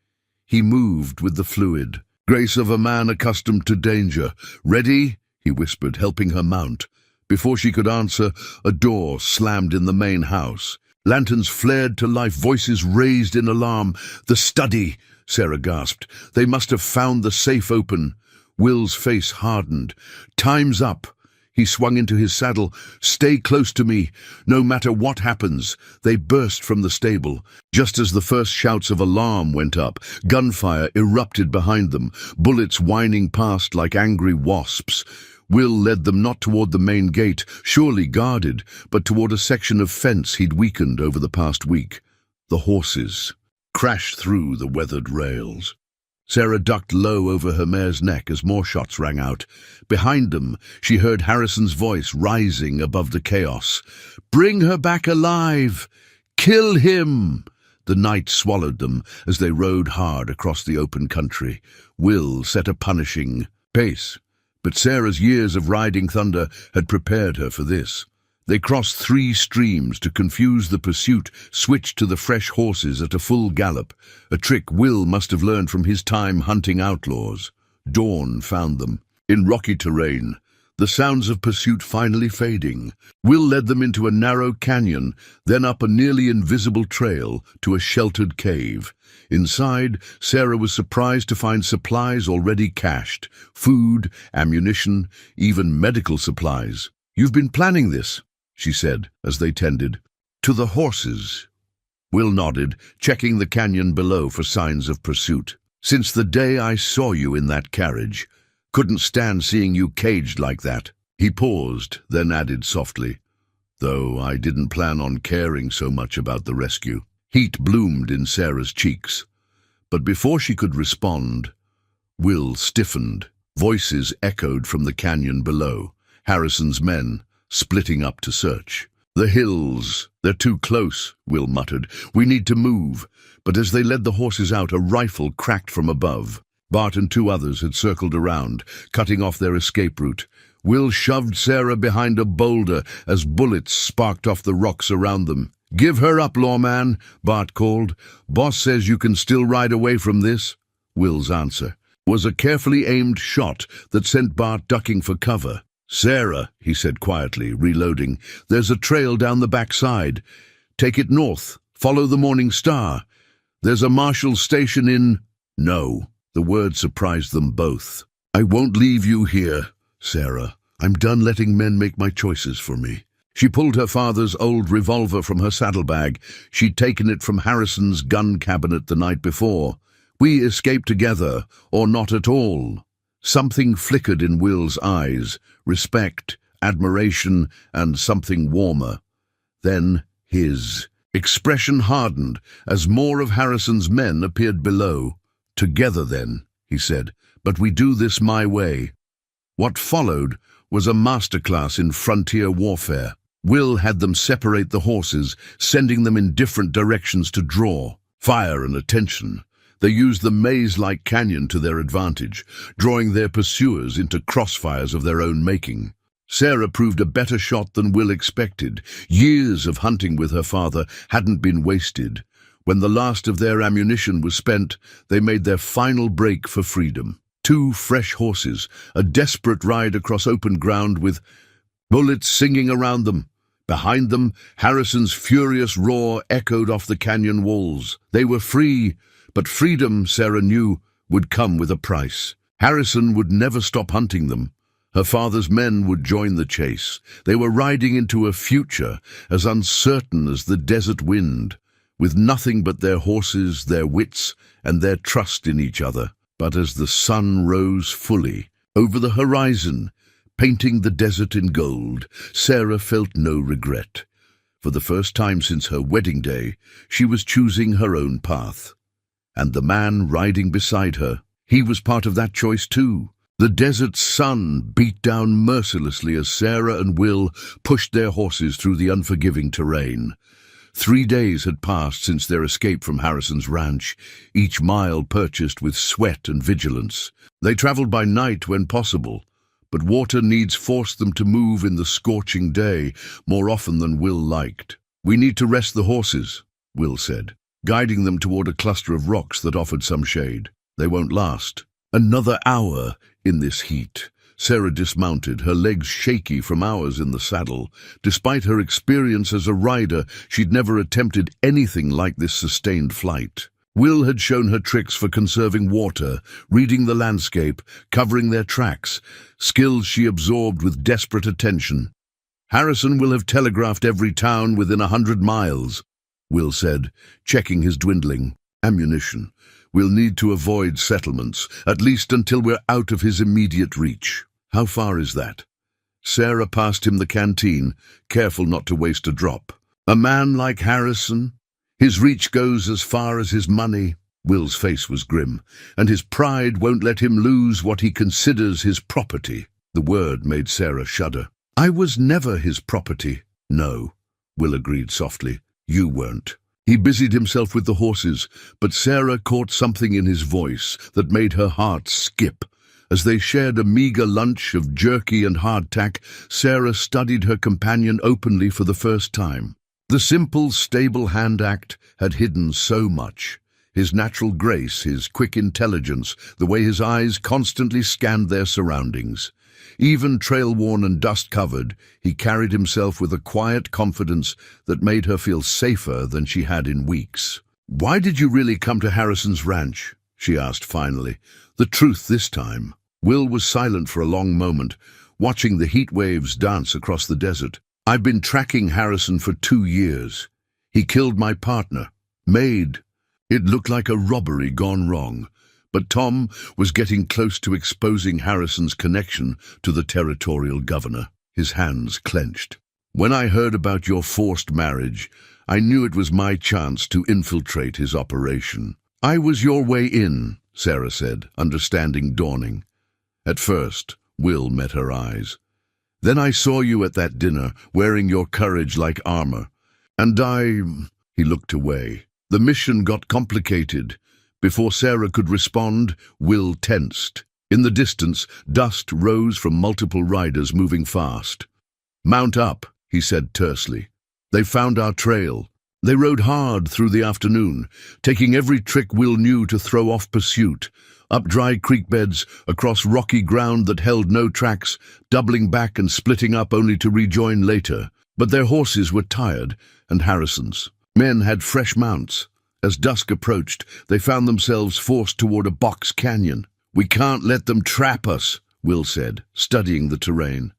He moved with the fluid grace of a man accustomed to danger. "Ready?" he whispered, helping her mount. Before she could answer, a door slammed in the main house. Lanterns flared to life, voices raised in alarm. "The study!" Sarah gasped. "They must have found the safe open." Will's face hardened. "Time's up." He swung into his saddle. "Stay close to me, no matter what happens." They burst from the stable. Just as the first shouts of alarm went up, gunfire erupted behind them, bullets whining past like angry wasps. Will led them not toward the main gate, surely guarded, but toward a section of fence he'd weakened over the past week. The horses crashed through the weathered rails. Sarah ducked low over her mare's neck as more shots rang out. Behind them, she heard Harrison's voice rising above the chaos. "Bring her back alive! Kill him!" The night swallowed them as they rode hard across the open country. Will set a punishing pace, but Sarah's years of riding thunder had prepared her for this. They crossed 3 streams to confuse the pursuit, switched to the fresh horses at a full gallop, a trick Will must have learned from his time hunting outlaws. Dawn found them, in rocky terrain, the sounds of pursuit finally fading. Will led them into a narrow canyon, then up a nearly invisible trail to a sheltered cave. Inside, Sarah was surprised to find supplies already cached: food, ammunition, even medical supplies. "You've been planning this," she said as they tended to the horses. Will nodded, checking the canyon below for signs of pursuit. "Since the day I saw you in that carriage. Couldn't stand seeing you caged like that." He paused, then added softly, "Though I didn't plan on caring so much about the rescue." Heat bloomed in Sarah's cheeks. But before she could respond, Will stiffened. Voices echoed from the canyon below. Harrison's men, splitting up to search. "The hills, they're too close," Will muttered. "We need to move." But as they led the horses out, a rifle cracked from above. Bart and 2 others had circled around, cutting off their escape route. Will shoved Sarah behind a boulder as bullets sparked off the rocks around them. "Give her up, lawman," Bart called. "Boss says you can still ride away from this." Will's answer was a carefully aimed shot that sent Bart ducking for cover. "Sarah," he said quietly, reloading, "there's a trail down the back side. Take it north. Follow the morning star. There's a marshal's station in—" "No." The word surprised them both. "I won't leave you here, Sarah. I'm done letting men make my choices for me." She pulled her father's old revolver from her saddlebag. She'd taken it from Harrison's gun cabinet the night before. "We escape together, or not at all." Something flickered in Will's eyes, respect, admiration, and something warmer. Then his. Expression hardened as more of Harrison's men appeared below. "Together then," he said, "but we do this my way." What followed was a masterclass in frontier warfare. Will had them separate the horses, sending them in different directions to draw fire and attention. They used the maze-like canyon to their advantage, drawing their pursuers into crossfires of their own making. Sarah proved a better shot than Will expected. Years of hunting with her father hadn't been wasted. When the last of their ammunition was spent, they made their final break for freedom. 2 fresh horses, a desperate ride across open ground with bullets singing around them. Behind them, Harrison's furious roar echoed off the canyon walls. They were free, but freedom, Sarah knew, would come with a price. Harrison would never stop hunting them. Her father's men would join the chase. They were riding into a future as uncertain as the desert wind, with nothing but their horses, their wits, and their trust in each other. But as the sun rose fully over the horizon, painting the desert in gold, Sarah felt no regret. For the first time since her wedding day, she was choosing her own path. And the man riding beside her, he was part of that choice too. The desert sun beat down mercilessly as Sarah and Will pushed their horses through the unforgiving terrain. 3 days had passed since their escape from Harrison's ranch, each mile purchased with sweat and vigilance. They traveled by night when possible, but water needs forced them to move in the scorching day more often than Will liked. "We need to rest the horses," Will said, guiding them toward a cluster of rocks that offered some shade. "They won't last." Another hour in this heat. Sarah dismounted, her legs shaky from hours in the saddle. Despite her experience as a rider, she'd never attempted anything like this sustained flight. Will had shown her tricks for conserving water, reading the landscape, covering their tracks, skills she absorbed with desperate attention. "Harrison will have telegraphed every town within 100 miles, Will said, checking his dwindling ammunition. "We'll need to avoid settlements, at least until we're out of his immediate reach." "How far is that?" Sarah passed him the canteen, careful not to waste a drop. "A man like Harrison? His reach goes as far as his money." Will's face was grim, and his pride won't let him lose what he considers his property. The word made Sarah shudder. "I was never his property." "No," Will agreed softly. "You weren't." He busied himself with the horses, but Sarah caught something in his voice that made her heart skip. As they shared a meager lunch of jerky and hardtack, Sarah studied her companion openly for the first time. The simple, stable hand act had hidden so much. His natural grace, his quick intelligence, the way his eyes constantly scanned their surroundings. Even trail-worn and dust-covered, he carried himself with a quiet confidence that made her feel safer than she had in weeks. "Why did you really come to Harrison's ranch?" she asked finally. The truth this time. Will was silent for a long moment, watching the heat waves dance across the desert. "I've been tracking Harrison for 2 years. He killed my partner, Maid. It looked like a robbery gone wrong. But Tom was getting close to exposing Harrison's connection to the territorial governor." His hands clenched. "When I heard about your forced marriage, I knew it was my chance to infiltrate his operation." "I was your way in," Sarah said, understanding dawning. At first, Will met her eyes. "Then I saw you at that dinner, wearing your courage like armor. And He looked away. "The mission got complicated." Before Sarah could respond, Will tensed. In the distance, dust rose from multiple riders moving fast. "Mount up," he said tersely. "They found our trail." They rode hard through the afternoon, taking every trick Will knew to throw off pursuit. Up dry creek beds, across rocky ground that held no tracks, doubling back and splitting up only to rejoin later. But their horses were tired, and Harrison's. Men had fresh mounts. As dusk approached, they found themselves forced toward a box canyon. "We can't let them trap us," Will said, studying the terrain.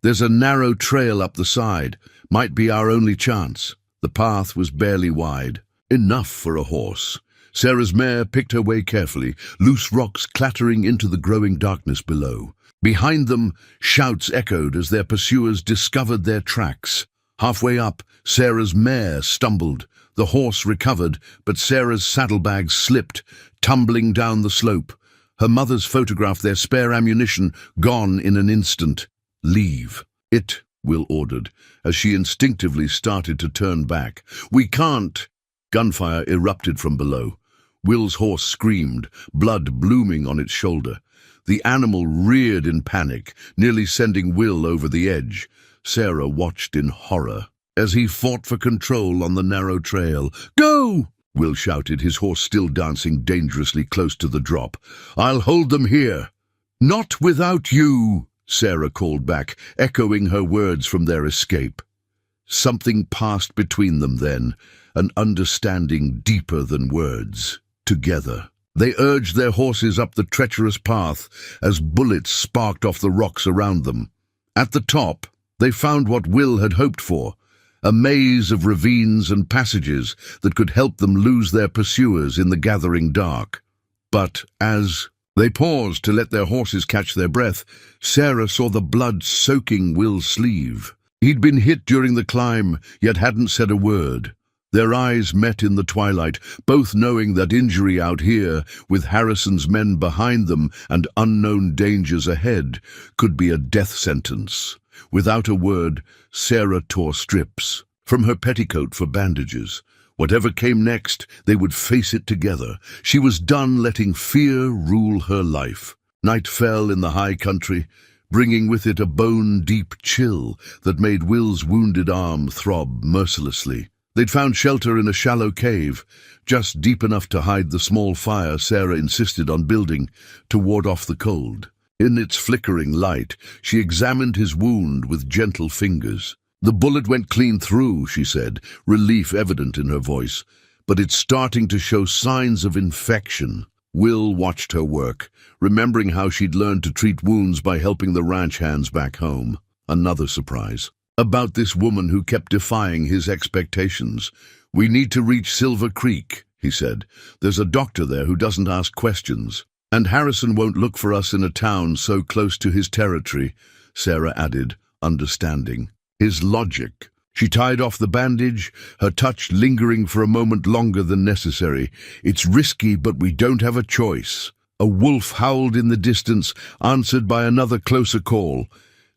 "There's a narrow trail up the side. Might be our only chance." The path was barely wide, enough for a horse. Sarah's mare picked her way carefully, loose rocks clattering into the growing darkness below. Behind them, shouts echoed as their pursuers discovered their tracks. Halfway up, Sarah's mare stumbled, The horse recovered, but Sarah's saddlebags slipped, tumbling down the slope. Her mother's photographed their spare ammunition, gone in an instant. "Leave it," Will ordered, as she instinctively started to turn back. "We can't." Gunfire erupted from below. Will's horse screamed, blood blooming on its shoulder. The animal reared in panic, nearly sending Will over the edge. Sarah watched in horror as he fought for control on the narrow trail. "Go!" Will shouted, his horse still dancing dangerously close to the drop. "I'll hold them here." "Not without you," Sarah called back, echoing her words from their escape. Something passed between them then, an understanding deeper than words. Together, they urged their horses up the treacherous path as bullets sparked off the rocks around them. At the top, they found what Will had hoped for, a maze of ravines and passages that could help them lose their pursuers in the gathering dark. But as they paused to let their horses catch their breath, Sarah saw the blood soaking Will's sleeve. He'd been hit during the climb, yet hadn't said a word. Their eyes met in the twilight, both knowing that injury out here, with Harrison's men behind them and unknown dangers ahead, could be a death sentence. Without a word, Sarah tore strips from her petticoat for bandages. Whatever came next, they would face it together. She was done letting fear rule her life. Night fell in the high country, bringing with it a bone-deep chill that made Will's wounded arm throb mercilessly. They'd found shelter in a shallow cave, just deep enough to hide the small fire Sarah insisted on building to ward off the cold. In its flickering light, she examined his wound with gentle fingers. "The bullet went clean through," she said, relief evident in her voice, "but it's starting to show signs of infection." Will watched her work, remembering how she'd learned to treat wounds by helping the ranch hands back home. Another surprise. About this woman who kept defying his expectations. "We need to reach Silver Creek," he said. "There's a doctor there who doesn't ask questions. And Harrison won't look for us in a town so close to his territory," Sarah added, understanding his logic. She tied off the bandage, her touch lingering for a moment longer than necessary. "It's risky, but we don't have a choice." A wolf howled in the distance, answered by another closer call.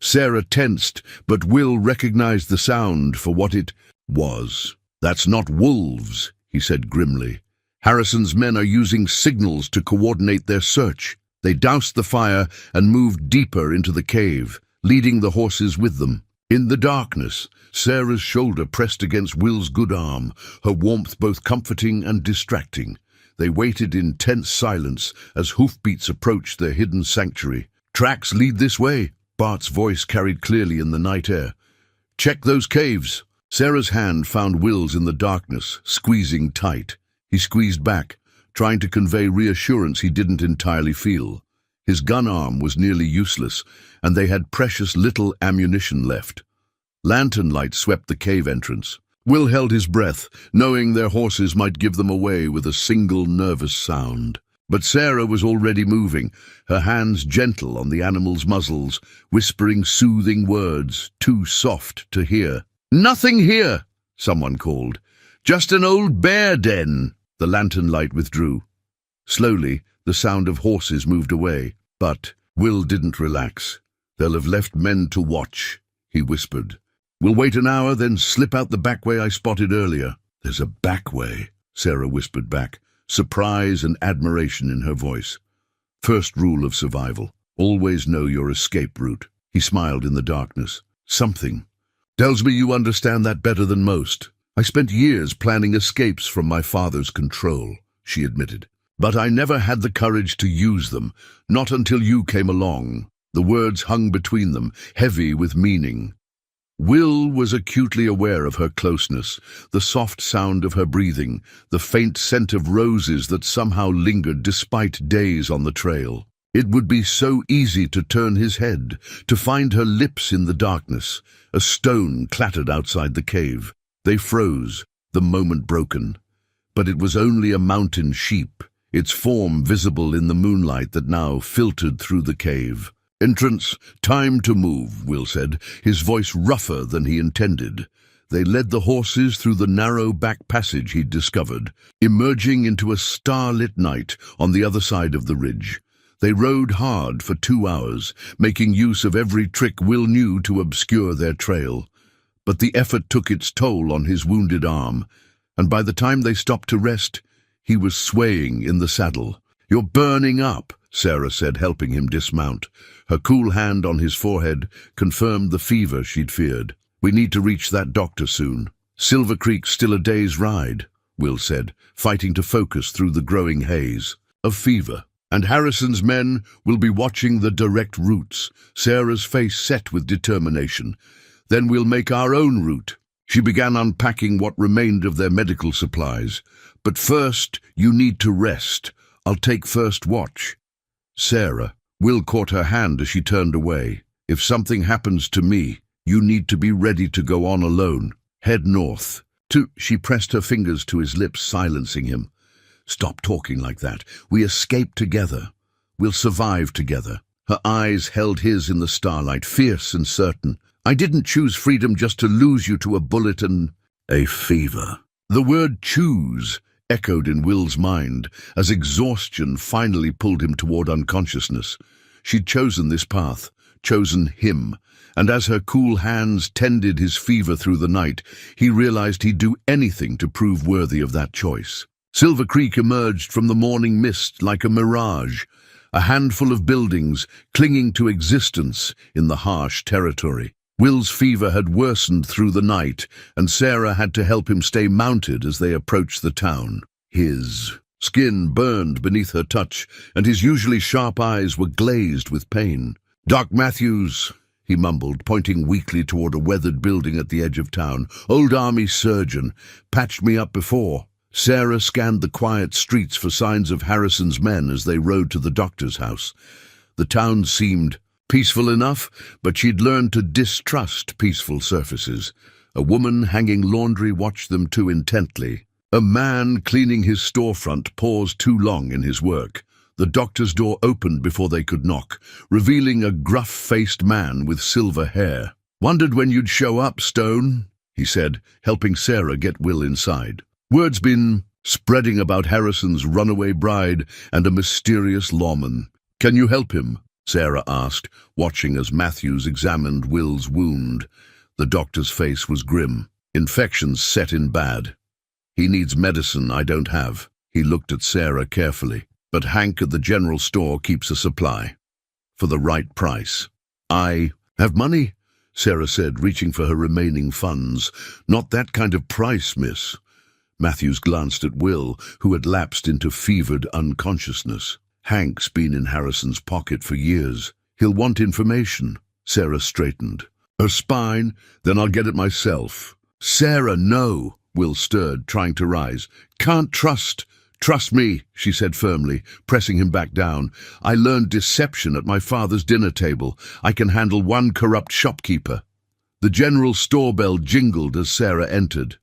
Sarah tensed, but Will recognized the sound for what it was. "That's not wolves," he said grimly. "Harrison's men are using signals to coordinate their search." They doused the fire and moved deeper into the cave, leading the horses with them. In the darkness, Sarah's shoulder pressed against Will's good arm, her warmth both comforting and distracting. They waited in tense silence as hoofbeats approached their hidden sanctuary. "Tracks lead this way," Bart's voice carried clearly in the night air. "Check those caves." Sarah's hand found Will's in the darkness, squeezing tight. He squeezed back, trying to convey reassurance he didn't entirely feel. His gun arm was nearly useless, and they had precious little ammunition left. Lantern light swept the cave entrance. Will held his breath, knowing their horses might give them away with a single nervous sound. But Sarah was already moving, her hands gentle on the animals' muzzles, whispering soothing words, too soft to hear. "Nothing here," someone called. "Just an old bear den." The lantern light withdrew. Slowly, the sound of horses moved away. But Will didn't relax. "They'll have left men to watch," he whispered. "We'll wait an hour, then slip out the back way I spotted earlier." "There's a back way," Sarah whispered back, surprise and admiration in her voice. "First rule of survival. Always know your escape route." He smiled in the darkness. "Something tells me you understand that better than most." "I spent years planning escapes from my father's control," she admitted. "But I never had the courage to use them, not until you came along." The words hung between them, heavy with meaning. Will was acutely aware of her closeness, the soft sound of her breathing, the faint scent of roses that somehow lingered despite days on the trail. It would be so easy to turn his head, to find her lips in the darkness. A stone clattered outside the cave. They froze, the moment broken. But it was only a mountain sheep, its form visible in the moonlight that now filtered through the cave. "Entrance, time to move," Will said, his voice rougher than he intended. They led the horses through the narrow back passage he'd discovered, emerging into a starlit night on the other side of the ridge. They rode hard for 2 hours, making use of every trick Will knew to obscure their trail. But the effort took its toll on his wounded arm, and by the time they stopped to rest, he was swaying in the saddle. "You're burning up," Sarah said, helping him dismount. Her cool hand on his forehead confirmed the fever she'd feared. "We need to reach that doctor soon." "Silver Creek's still a day's ride," Will said, fighting to focus through the growing haze of fever. "And Harrison's men will be watching the direct routes." Sarah's face set with determination. "Then we'll make our own route." She began unpacking what remained of their medical supplies. "But first, you need to rest. I'll take first watch." "Sarah," Will caught her hand as she turned away. "If something happens to me, you need to be ready to go on alone. Head north." She pressed her fingers to his lips, silencing him. "Stop talking like that. We escaped together. We'll survive together." Her eyes held his in the starlight, fierce and certain. "I didn't choose freedom just to lose you to a bullet and a fever." The word choose echoed in Will's mind as exhaustion finally pulled him toward unconsciousness. She'd chosen this path, chosen him, and as her cool hands tended his fever through the night, he realized he'd do anything to prove worthy of that choice. Silver Creek emerged from the morning mist like a mirage, a handful of buildings clinging to existence in the harsh territory. Will's fever had worsened through the night, and Sarah had to help him stay mounted as they approached the town. His skin burned beneath her touch, and his usually sharp eyes were glazed with pain. "Doc Matthews," he mumbled, pointing weakly toward a weathered building at the edge of town. "Old army surgeon. Patched me up before." Sarah scanned the quiet streets for signs of Harrison's men as they rode to the doctor's house. The town seemed peaceful enough, but she'd learned to distrust peaceful surfaces. A woman hanging laundry watched them too intently. A man cleaning his storefront paused too long in his work. The doctor's door opened before they could knock, revealing a gruff-faced man with silver hair. "Wondered when you'd show up, Stone," he said, helping Sarah get Will inside. "Word's been spreading about Harrison's runaway bride and a mysterious lawman. Can you help him?" Sarah asked, watching as Matthews examined Will's wound. The doctor's face was grim. "Infection's set in bad. He needs medicine I don't have." He looked at Sarah carefully. "But Hank at the general store keeps a supply. For the right price." "I have money," Sarah said, reaching for her remaining funds. "Not that kind of price, miss." Matthews glanced at Will, who had lapsed into fevered unconsciousness. "Hank's been in Harrison's pocket for years. He'll want information." Sarah straightened. "Her spine? Then I'll get it myself." "Sarah, no!" Will stirred, trying to rise. "Can't trust. Trust me," she said firmly, pressing him back down. "I learned deception at my father's dinner table. I can handle one corrupt shopkeeper." The general store bell jingled as Sarah entered,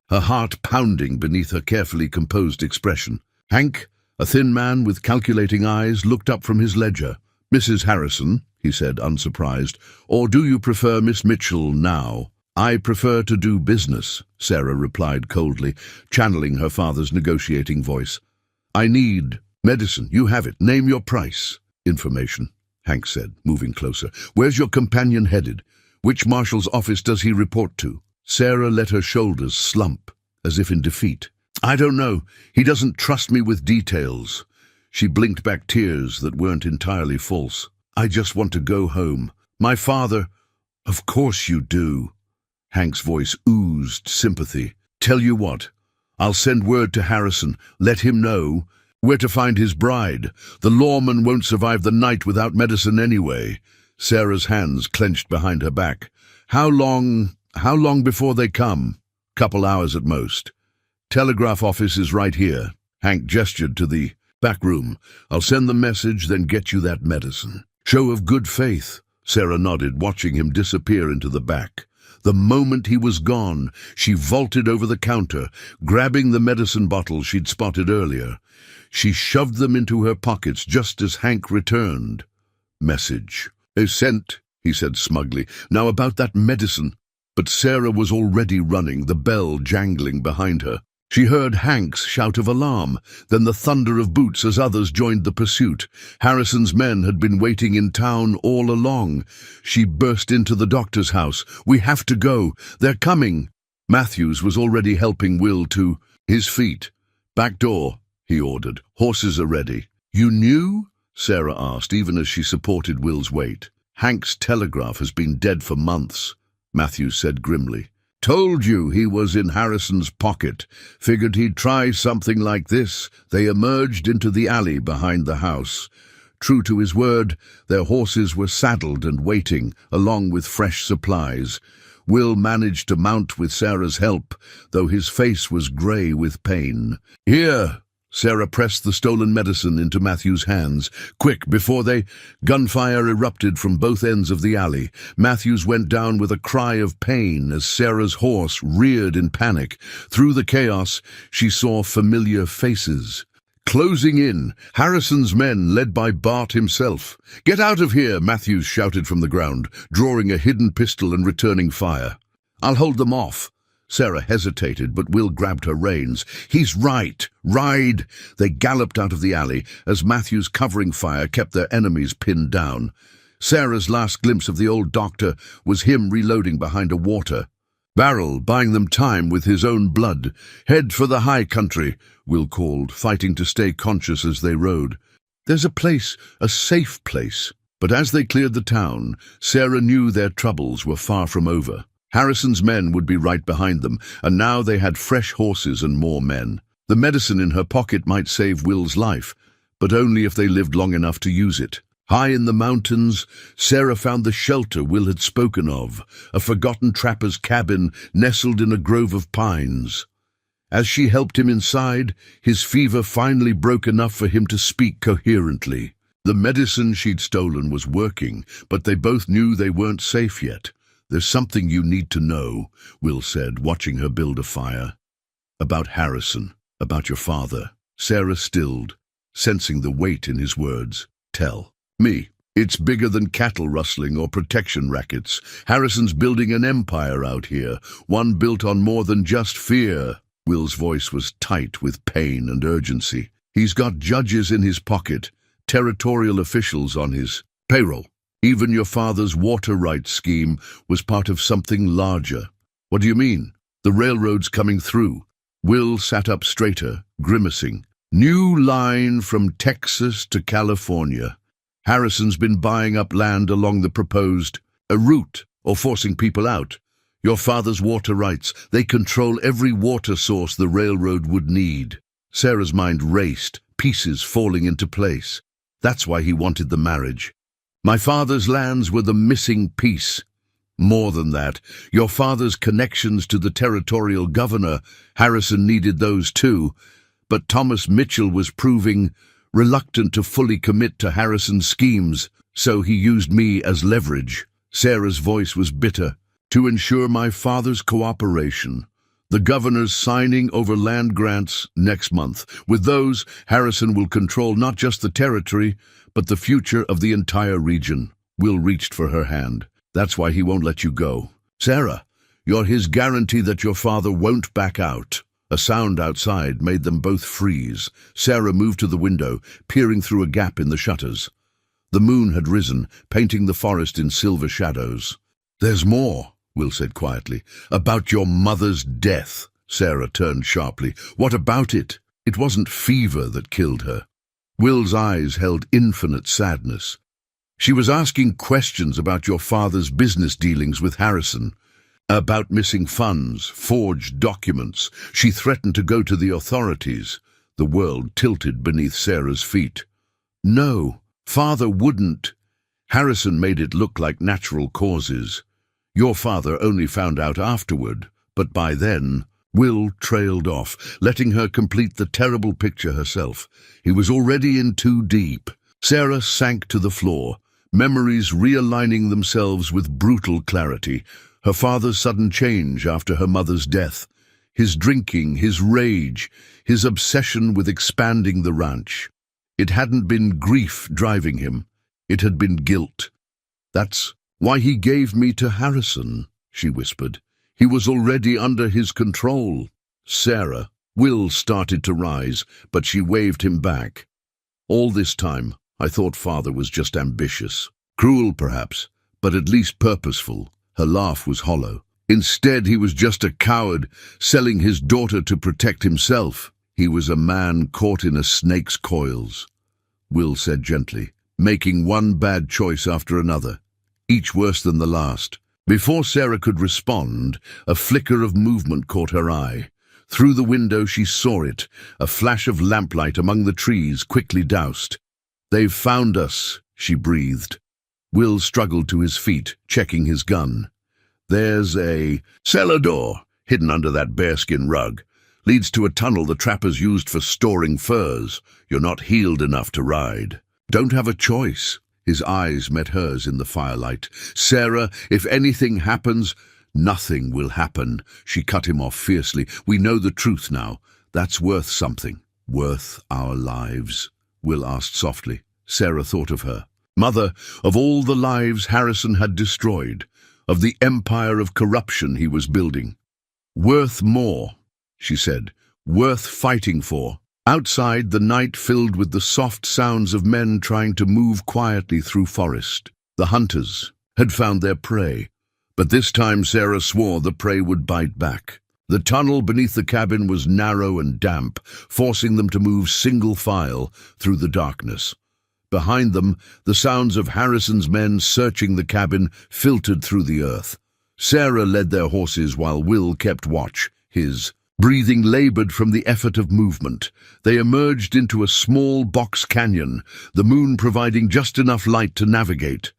her heart pounding beneath her carefully composed expression. Hank, a thin man with calculating eyes, looked up from his ledger. "Mrs. Harrison," he said, unsurprised, "or do you prefer Miss Mitchell now?" "I prefer to do business," Sarah replied coldly, channeling her father's negotiating voice. "I need medicine. You have it. Name your price." "Information," Hank said, moving closer. "Where's your companion headed? Which marshal's office does he report to?" Sarah let her shoulders slump, as if in defeat. "I don't know. He doesn't trust me with details." She blinked back tears that weren't entirely false. "I just want to go home. My father—" "Of course you do." Hank's voice oozed sympathy. "Tell you what, I'll send word to Harrison. Let him know where to find his bride. The lawman won't survive the night without medicine anyway." Sarah's hands clenched behind her back. How long before they come?" "Couple hours at most. Telegraph office is right here." Hank gestured to the back room. "I'll send the message, then get you that medicine." "Show of good faith," Sarah nodded, watching him disappear into the back. The moment he was gone, she vaulted over the counter, grabbing the medicine bottles she'd spotted earlier. She shoved them into her pockets just as Hank returned. "Message." "Sent," he said smugly. "Now about that medicine." But Sarah was already running, the bell jangling behind her. She heard Hank's shout of alarm, then the thunder of boots as others joined the pursuit. Harrison's men had been waiting in town all along. She burst into the doctor's house. "We have to go. They're coming." Matthews was already helping Will to his feet. "Back door," he ordered. "Horses are ready." "You knew?" Sarah asked, even as she supported Will's weight. "Hank's telegraph has been dead for months," Matthews said grimly. "Told you he was in Harrison's pocket. Figured he'd try something like this." They emerged into the alley behind the house. True to his word, their horses were saddled and waiting, along with fresh supplies. Will managed to mount with Sarah's help, though his face was grey with pain. "Here!" Sarah pressed the stolen medicine into Matthew's hands. "Quick, before they—" Gunfire erupted from both ends of the alley. Matthews went down with a cry of pain as Sarah's horse reared in panic. Through the chaos, she saw familiar faces. Closing in, Harrison's men led by Bart himself. "Get out of here!" Matthews shouted from the ground, drawing a hidden pistol and returning fire. "I'll hold them off." Sarah hesitated, but Will grabbed her reins. "He's right. Ride!" They galloped out of the alley as Matthew's covering fire kept their enemies pinned down. Sarah's last glimpse of the old doctor was him reloading behind a water barrel, buying them time with his own blood. "Head for the high country," Will called, fighting to stay conscious as they rode. "There's a place, a safe place." But as they cleared the town, Sarah knew their troubles were far from over. Harrison's men would be right behind them, and now they had fresh horses and more men. The medicine in her pocket might save Will's life, but only if they lived long enough to use it. High in the mountains, Sarah found the shelter Will had spoken of, a forgotten trapper's cabin nestled in a grove of pines. As she helped him inside, his fever finally broke enough for him to speak coherently. The medicine she'd stolen was working, but they both knew they weren't safe yet. "There's something you need to know," Will said, watching her build a fire. "About Harrison, about your father." Sarah stilled, sensing the weight in his words. "Tell me. It's bigger than cattle rustling or protection rackets. Harrison's building an empire out here, one built on more than just fear." Will's voice was tight with pain and urgency. "He's got judges in his pocket, territorial officials on his payroll. Even your father's water rights scheme was part of something larger." "What do you mean?" "The railroad's coming through." Will sat up straighter, grimacing. "New line from Texas to California. Harrison's been buying up land along the proposed route, or forcing people out. Your father's water rights, they control every water source the railroad would need." Sarah's mind raced, pieces falling into place. That's why he wanted the marriage. "My father's lands were the missing piece. More than that, your father's connections to the territorial governor, Harrison needed those too. But Thomas Mitchell was proving reluctant to fully commit to Harrison's schemes, so he used me as leverage." Sarah's voice was bitter. "To ensure my father's cooperation. The governor's signing over land grants next month. With those, Harrison will control not just the territory, but the future of the entire region." Will reached for her hand. "That's why he won't let you go. Sarah, you're his guarantee that your father won't back out." A sound outside made them both freeze. Sarah moved to the window, peering through a gap in the shutters. The moon had risen, painting the forest in silver shadows. "There's more," Will said quietly. "About your mother's death." Sarah turned sharply. "What about it?" "It wasn't fever that killed her." Will's eyes held infinite sadness. "She was asking questions about your father's business dealings with Harrison, about missing funds, forged documents. She threatened to go to the authorities." The world tilted beneath Sarah's feet. "No, father wouldn't." Harrison made it look like natural causes. "Your father only found out afterward, but by then—" Will trailed off, letting her complete the terrible picture herself. He was already in too deep. Sarah sank to the floor, memories realigning themselves with brutal clarity. Her father's sudden change after her mother's death, his drinking, his rage, his obsession with expanding the ranch. It hadn't been grief driving him. It had been guilt. "That's why he gave me to Harrison," she whispered. He was already under his control. Sarah. Will started to rise, but she waved him back. All this time, I thought Father was just ambitious. Cruel, perhaps, but at least purposeful. Her laugh was hollow. Instead, he was just a coward, selling his daughter to protect himself. He was a man caught in a snake's coils, Will said gently, making one bad choice after another, each worse than the last. Before Sarah could respond, a flicker of movement caught her eye. Through the window she saw it, a flash of lamplight among the trees, quickly doused. "They've found us," she breathed. Will struggled to his feet, checking his gun. "There's a cellar door, hidden under that bearskin rug. Leads to a tunnel the trappers used for storing furs. You're not healed enough to ride. Don't have a choice." His eyes met hers in the firelight. "Sarah, if anything happens—" "Nothing will happen," she cut him off fiercely. "We know the truth now. That's worth something." "Worth our lives?" Will asked softly. Sarah thought of her. Mother, of all the lives Harrison had destroyed, of the empire of corruption he was building. "Worth more," she said. "Worth fighting for." Outside, the night filled with the soft sounds of men trying to move quietly through forest. The hunters had found their prey, but this time Sarah swore the prey would bite back. The tunnel beneath the cabin was narrow and damp, forcing them to move single file through the darkness. Behind them, the sounds of Harrison's men searching the cabin filtered through the earth. Sarah led their horses while Will kept watch, his breathing labored from the effort of movement. They emerged into a small box canyon, the moon providing just enough light to navigate.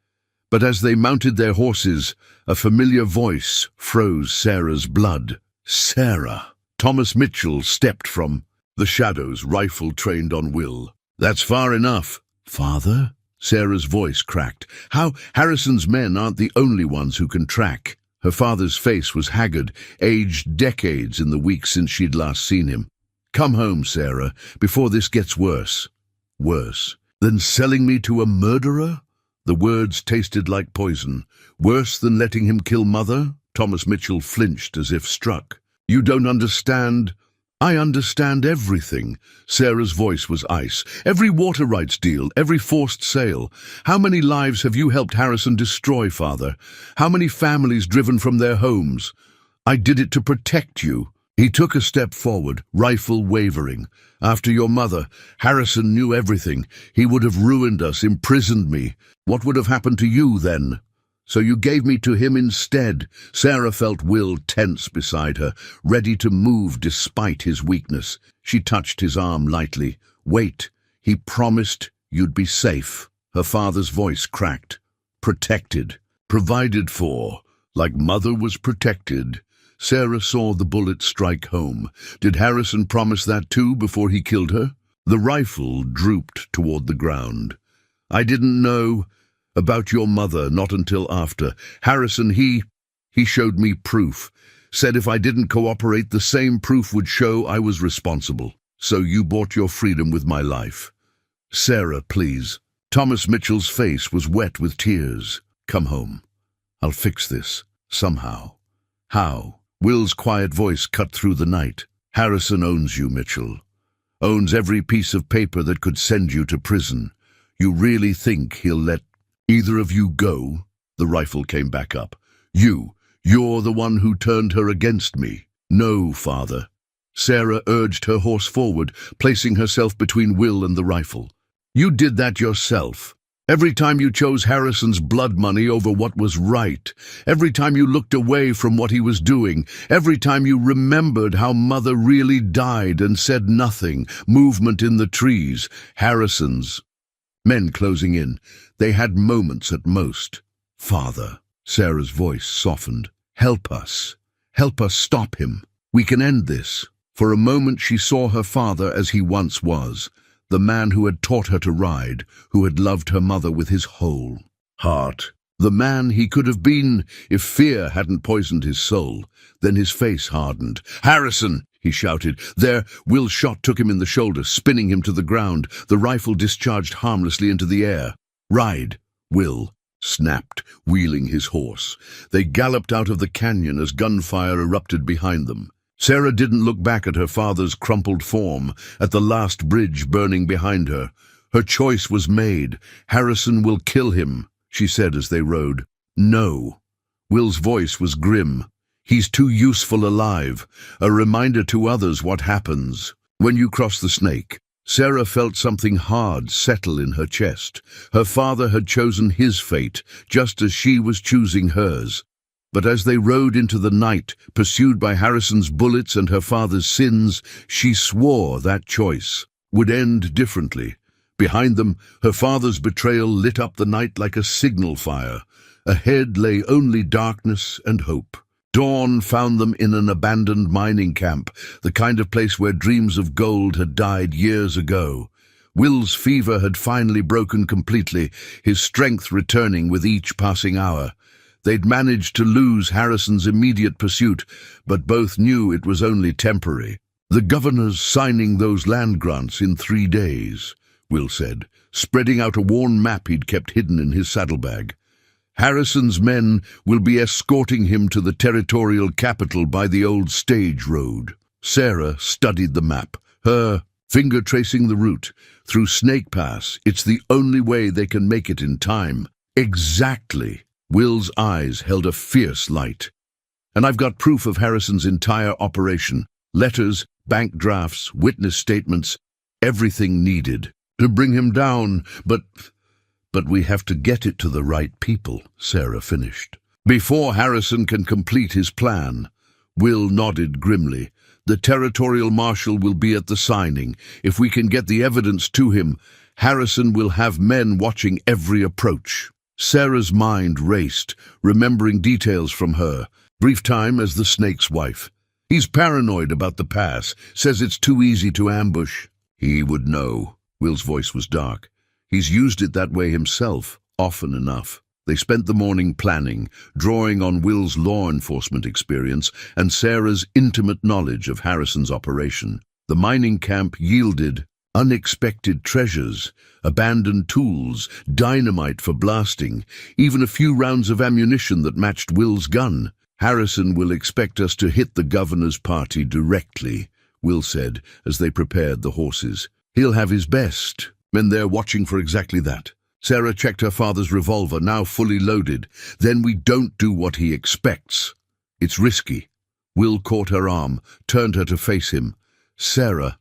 But as they mounted their horses, a familiar voice froze Sarah's blood. "Sarah!" Thomas Mitchell stepped from the shadows, rifle trained on Will. "That's far enough." "Father?" Sarah's voice cracked. "How? Harrison's men aren't the only ones who can track." Her father's face was haggard, aged decades in the weeks since she'd last seen him. "Come home, Sarah, before this gets worse." "Worse than selling me to a murderer?" The words tasted like poison. "Worse than letting him kill Mother?" Thomas Mitchell flinched as if struck. "You don't understand." "I understand everything." Sarah's voice was ice. "Every water rights deal, every forced sale. How many lives have you helped Harrison destroy, Father? How many families driven from their homes? I did it to protect you." He took a step forward, rifle wavering. "After your mother, Harrison knew everything. He would have ruined us, imprisoned me. What would have happened to you then? So you gave me to him instead." Sarah felt Will tense beside her, ready to move despite his weakness. She touched his arm lightly. "Wait. He promised you'd be safe." Her father's voice cracked. "Protected. Provided for. Like Mother was protected." Sarah saw the bullet strike home. Did Harrison promise that too before he killed her? The rifle drooped toward the ground. "I didn't know about your mother, not until after. Harrison, he showed me proof. Said if I didn't cooperate, the same proof would show I was responsible. So you bought your freedom with my life." "Sarah, please." Thomas Mitchell's face was wet with tears. "Come home. I'll fix this. Somehow." "How?" Will's quiet voice cut through the night. "Harrison owns you, Mitchell. Owns every piece of paper that could send you to prison. You really think he'll let either of you go?" The rifle came back up. You're the one who turned her against me." "No, Father." Sarah urged her horse forward, placing herself between Will and the rifle. "You did that yourself. Every time you chose Harrison's blood money over what was right. Every time you looked away from what he was doing. Every time you remembered how Mother really died and said nothing. Movement in the trees. Harrison's men closing in. They had moments at most." "Father." Sarah's voice softened. Help us stop him. We can end this." For a moment she saw her father as he once was, the man who had taught her to ride, who had loved her mother with his whole heart. The man he could have been if fear hadn't poisoned his soul. Then his face hardened. "Harrison!" he shouted. There, Will's shot took him in the shoulder, spinning him to the ground. The rifle discharged harmlessly into the air. "Ride, Will." snapped, wheeling his horse. They galloped out of the canyon as gunfire erupted behind them. Sarah didn't look back at her father's crumpled form, at the last bridge burning behind her. Her choice was made. Harrison will kill him, she said as they rode. No. Will's voice was grim. He's too useful alive, a reminder to others what happens when you cross the snake. Sarah felt something hard settle in her chest. Her father had chosen his fate, just as she was choosing hers. But as they rode into the night, pursued by Harrison's bullets and her father's sins, she swore that choice would end differently. Behind them, her father's betrayal lit up the night like a signal fire. Ahead lay only darkness and hope. Dawn found them in an abandoned mining camp, the kind of place where dreams of gold had died years ago. Will's fever had finally broken completely, his strength returning with each passing hour. They'd managed to lose Harrison's immediate pursuit, but both knew it was only temporary. The governor's signing those land grants in 3 days, Will said, spreading out a worn map he'd kept hidden in his saddlebag. Harrison's men will be escorting him to the territorial capital by the old stage road. Sarah studied the map, her finger tracing the route. Through Snake Pass, it's the only way they can make it in time. Exactly. Will's eyes held a fierce light. And I've got proof of Harrison's entire operation. Letters, bank drafts, witness statements, everything needed to bring him down, But we have to get it to the right people, Sarah finished. Before Harrison can complete his plan. Will nodded grimly. The territorial marshal will be at the signing. If we can get the evidence to him, Harrison will have men watching every approach. Sarah's mind raced, remembering details from her brief time as the snake's wife. He's paranoid about the pass, says it's too easy to ambush. He would know. Will's voice was dark. He's used it that way himself, often enough. They spent the morning planning, drawing on Will's law enforcement experience and Sarah's intimate knowledge of Harrison's operation. The mining camp yielded unexpected treasures, abandoned tools, dynamite for blasting, even a few rounds of ammunition that matched Will's gun. Harrison will expect us to hit the governor's party directly, Will said as they prepared the horses. He'll have his best. And they're watching for exactly that. Sarah checked her father's revolver, now fully loaded. Then we don't do what he expects. It's risky. Will caught her arm, turned her to face him. Sarah,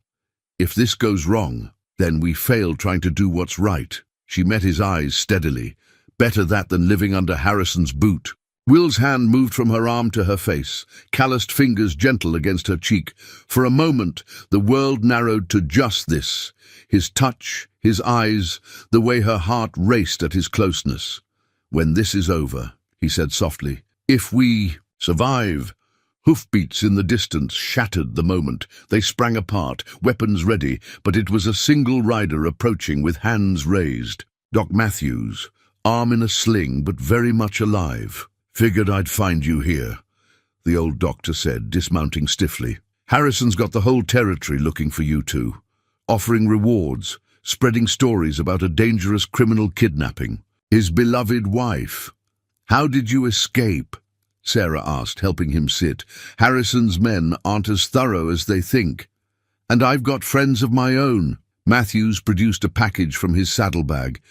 if this goes wrong, then we fail trying to do what's right. She met his eyes steadily. Better that than living under Harrison's boot. Will's hand moved from her arm to her face, calloused fingers gentle against her cheek. For a moment, the world narrowed to just this. His touch, his eyes, the way her heart raced at his closeness. When this is over, he said softly, if we survive. Hoofbeats in the distance shattered the moment. They sprang apart, weapons ready, but it was a single rider approaching with hands raised. Doc Matthews, arm in a sling but very much alive. Figured I'd find you here, the old doctor said, dismounting stiffly. Harrison's got the whole territory looking for you two, offering rewards, spreading stories about a dangerous criminal kidnapping. His beloved wife. How did you escape? Sarah asked, helping him sit. Harrison's men aren't as thorough as they think. And I've got friends of my own. Matthews produced a package from his saddlebag,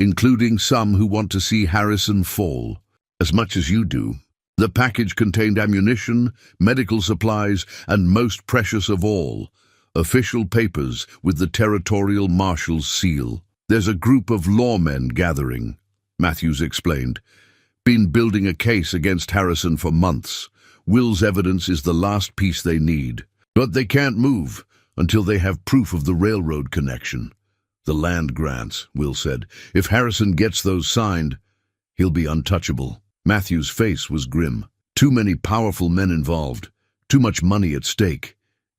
including some who want to see Harrison fall. As much as you do. The package contained ammunition, medical supplies, and most precious of all, official papers with the territorial marshal's seal. There's a group of lawmen gathering, Matthews explained. Been building a case against Harrison for months. Will's evidence is the last piece they need. But they can't move until they have proof of the railroad connection. The land grants, Will said. If Harrison gets those signed, he'll be untouchable. Matthew's face was grim. Too many powerful men involved. Too much money at stake.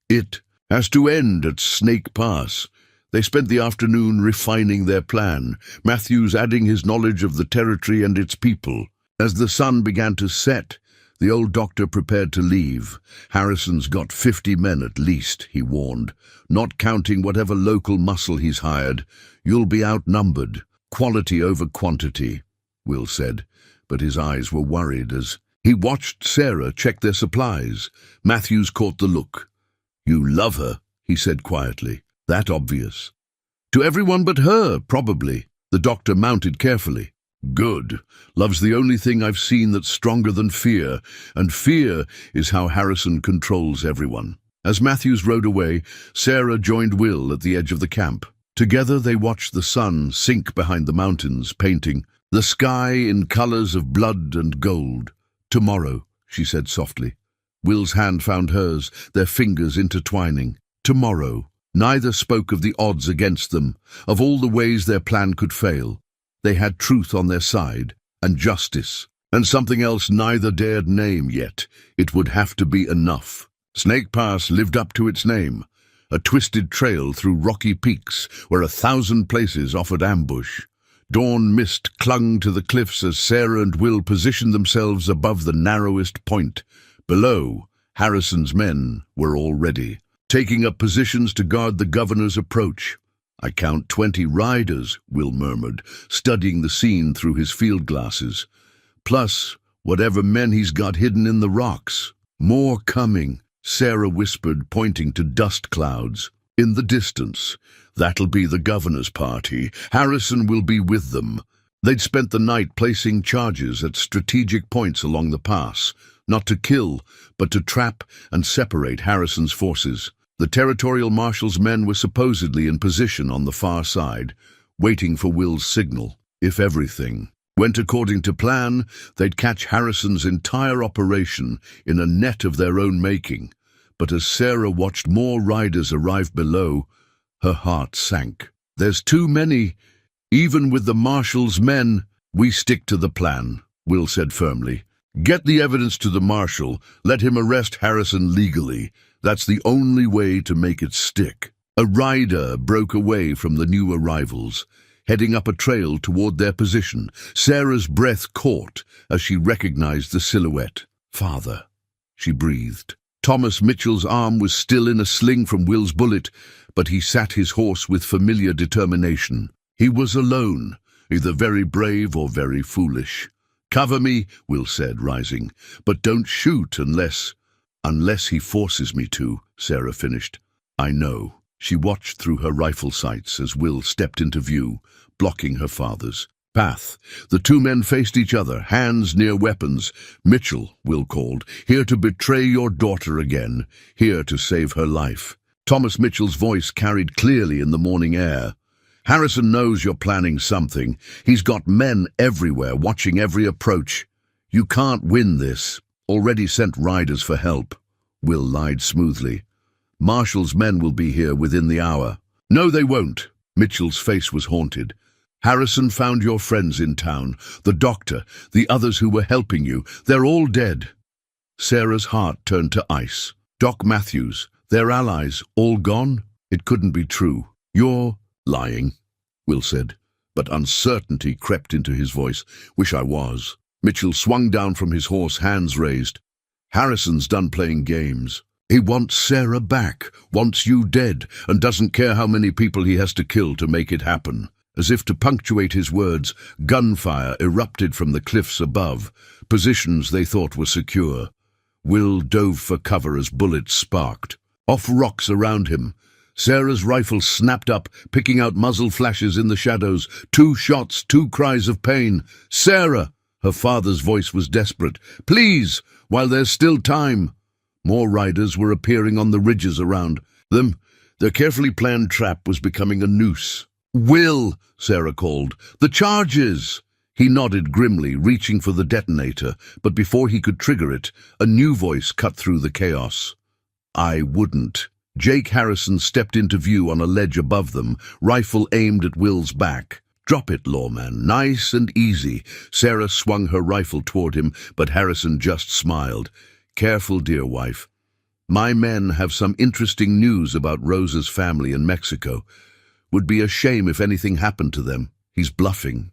It has to end at Snake Pass. They spent the afternoon refining their plan, Matthews adding his knowledge of the territory and its people. As the sun began to set, the old doctor prepared to leave. Harrison's got 50 men at least, he warned. Not counting whatever local muscle he's hired. You'll be outnumbered. Quality over quantity. Will said, but his eyes were worried as he watched Sarah check their supplies. Matthews caught the look. "You love her," he said quietly. "That obvious." "To everyone but her, probably." The doctor mounted carefully. "Good. Love's the only thing I've seen that's stronger than fear, and fear is how Harrison controls everyone." As Matthews rode away, Sarah joined Will at the edge of the camp. Together they watched the sun sink behind the mountains, painting the sky in colors of blood and gold. "Tomorrow," she said softly. Will's hand found hers, their fingers intertwining. Tomorrow. Neither spoke of the odds against them, of all the ways their plan could fail. They had truth on their side, and justice, and something else neither dared name yet. It would have to be enough. Snake Pass lived up to its name, a twisted trail through rocky peaks where 1,000 places offered ambush. Dawn mist clung to the cliffs as Sarah and Will positioned themselves above the narrowest point. Below, Harrison's men were already taking up positions to guard the governor's approach. "I count 20 riders," Will murmured, studying the scene through his field glasses. "Plus, whatever men he's got hidden in the rocks. More coming," Sarah whispered, pointing to dust clouds. "In the distance. That'll be the governor's party. Harrison will be with them." They'd spent the night placing charges at strategic points along the pass, not to kill, but to trap and separate Harrison's forces. The territorial marshal's men were supposedly in position on the far side, waiting for Will's signal. If everything went according to plan, they'd catch Harrison's entire operation in a net of their own making. But as Sarah watched more riders arrive below, her heart sank. "There's too many, even with the marshal's men." "We stick to the plan," Will said firmly. "Get the evidence to the marshal. Let him arrest Harrison legally. That's the only way to make it stick." A rider broke away from the new arrivals, heading up a trail toward their position. Sarah's breath caught as she recognized the silhouette. "Father," she breathed. Thomas Mitchell's arm was still in a sling from Will's bullet, but he sat his horse with familiar determination. He was alone, either very brave or very foolish. "Cover me," Will said, rising, "but don't shoot unless he forces me to," Sarah finished. "I know." She watched through her rifle sights as Will stepped into view, blocking her father's path. The two men faced each other, hands near weapons. "Mitchell," Will called, "here to betray your daughter again, here to save her life." Thomas Mitchell's voice carried clearly in the morning air. "Harrison knows you're planning something. He's got men everywhere, watching every approach. You can't win this." "Already sent riders for help," Will lied smoothly. "Marshall's men will be here within the hour." "No, they won't." Mitchell's face was haunted. "Harrison found your friends in town, the doctor, the others who were helping you. They're all dead." Sarah's heart turned to ice. "Doc Matthews, their allies, all gone?" It couldn't be true. "You're lying," Will said, but uncertainty crept into his voice. "Wish I was." Mitchell swung down from his horse, hands raised. "Harrison's done playing games. He wants Sarah back, wants you dead, and doesn't care how many people he has to kill to make it happen." As if to punctuate his words, gunfire erupted from the cliffs above, positions they thought were secure. Will dove for cover as bullets sparked. Off rocks around him, Sarah's rifle snapped up, picking out muzzle flashes in the shadows. 2 shots, 2 cries of pain. "Sarah!" Her father's voice was desperate. "Please, while there's still time." More riders were appearing on the ridges around them. Their carefully planned trap was becoming a noose. "Will!" Sarah called. "The charges!" He nodded grimly, reaching for the detonator, but before he could trigger it, a new voice cut through the chaos. "I wouldn't." Jake Harrison stepped into view on a ledge above them, rifle aimed at Will's back. "Drop it, lawman. Nice and easy." Sarah swung her rifle toward him, but Harrison just smiled. "Careful, dear wife. My men have some interesting news about Rosa's family in Mexico. Would be a shame if anything happened to them." He's bluffing.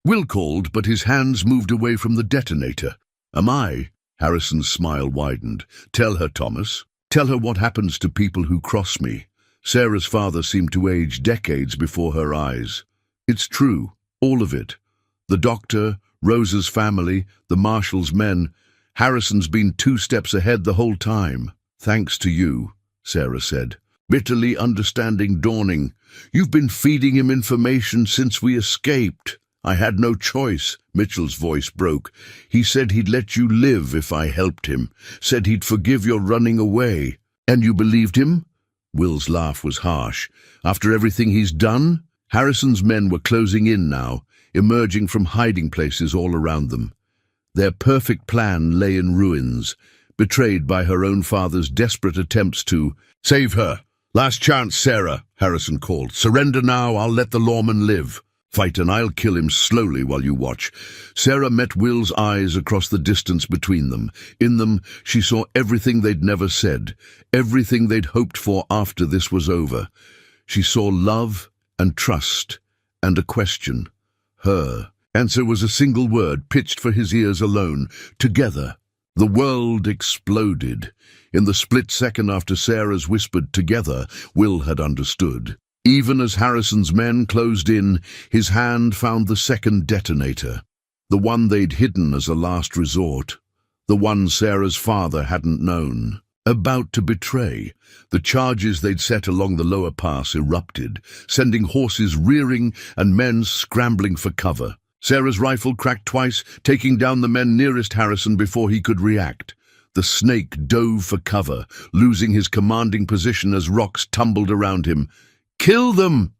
Will called, but his hands moved away from the detonator. "Am I?" Harrison's smile widened. "Tell her, Thomas. Tell her what happens to people who cross me." Sarah's father seemed to age decades before her eyes. "It's true, all of it. The doctor, Rosa's family, the marshal's men. Harrison's been 2 steps ahead the whole time. Thanks to you, Sarah said, bitterly understanding dawning. You've been feeding him information since we escaped. I had no choice, Mitchell's voice broke. He said he'd let you live if I helped him, said he'd forgive your running away. And you believed him? Will's laugh was harsh. After everything he's done? Harrison's men were closing in now, emerging from hiding places all around them. Their perfect plan lay in ruins, betrayed by her own father's desperate attempts to save her. Last chance, Sarah, Harrison called. Surrender now, I'll let the lawman live. Fight and I'll kill him slowly while you watch. Sarah met Will's eyes across the distance between them. In them, she saw everything they'd never said, everything they'd hoped for after this was over. She saw love and trust and a question. Her answer was a single word pitched for his ears alone. Together. The world exploded. In the split second after Sarah's whispered together, Will had understood. Even as Harrison's men closed in, his hand found the second detonator. The one they'd hidden as a last resort. The one Sarah's father hadn't known. About to betray, the charges they'd set along the lower pass erupted, sending horses rearing and men scrambling for cover. Sarah's rifle cracked twice, taking down the men nearest Harrison before he could react. The snake dove for cover, losing his commanding position as rocks tumbled around him. "Kill them!"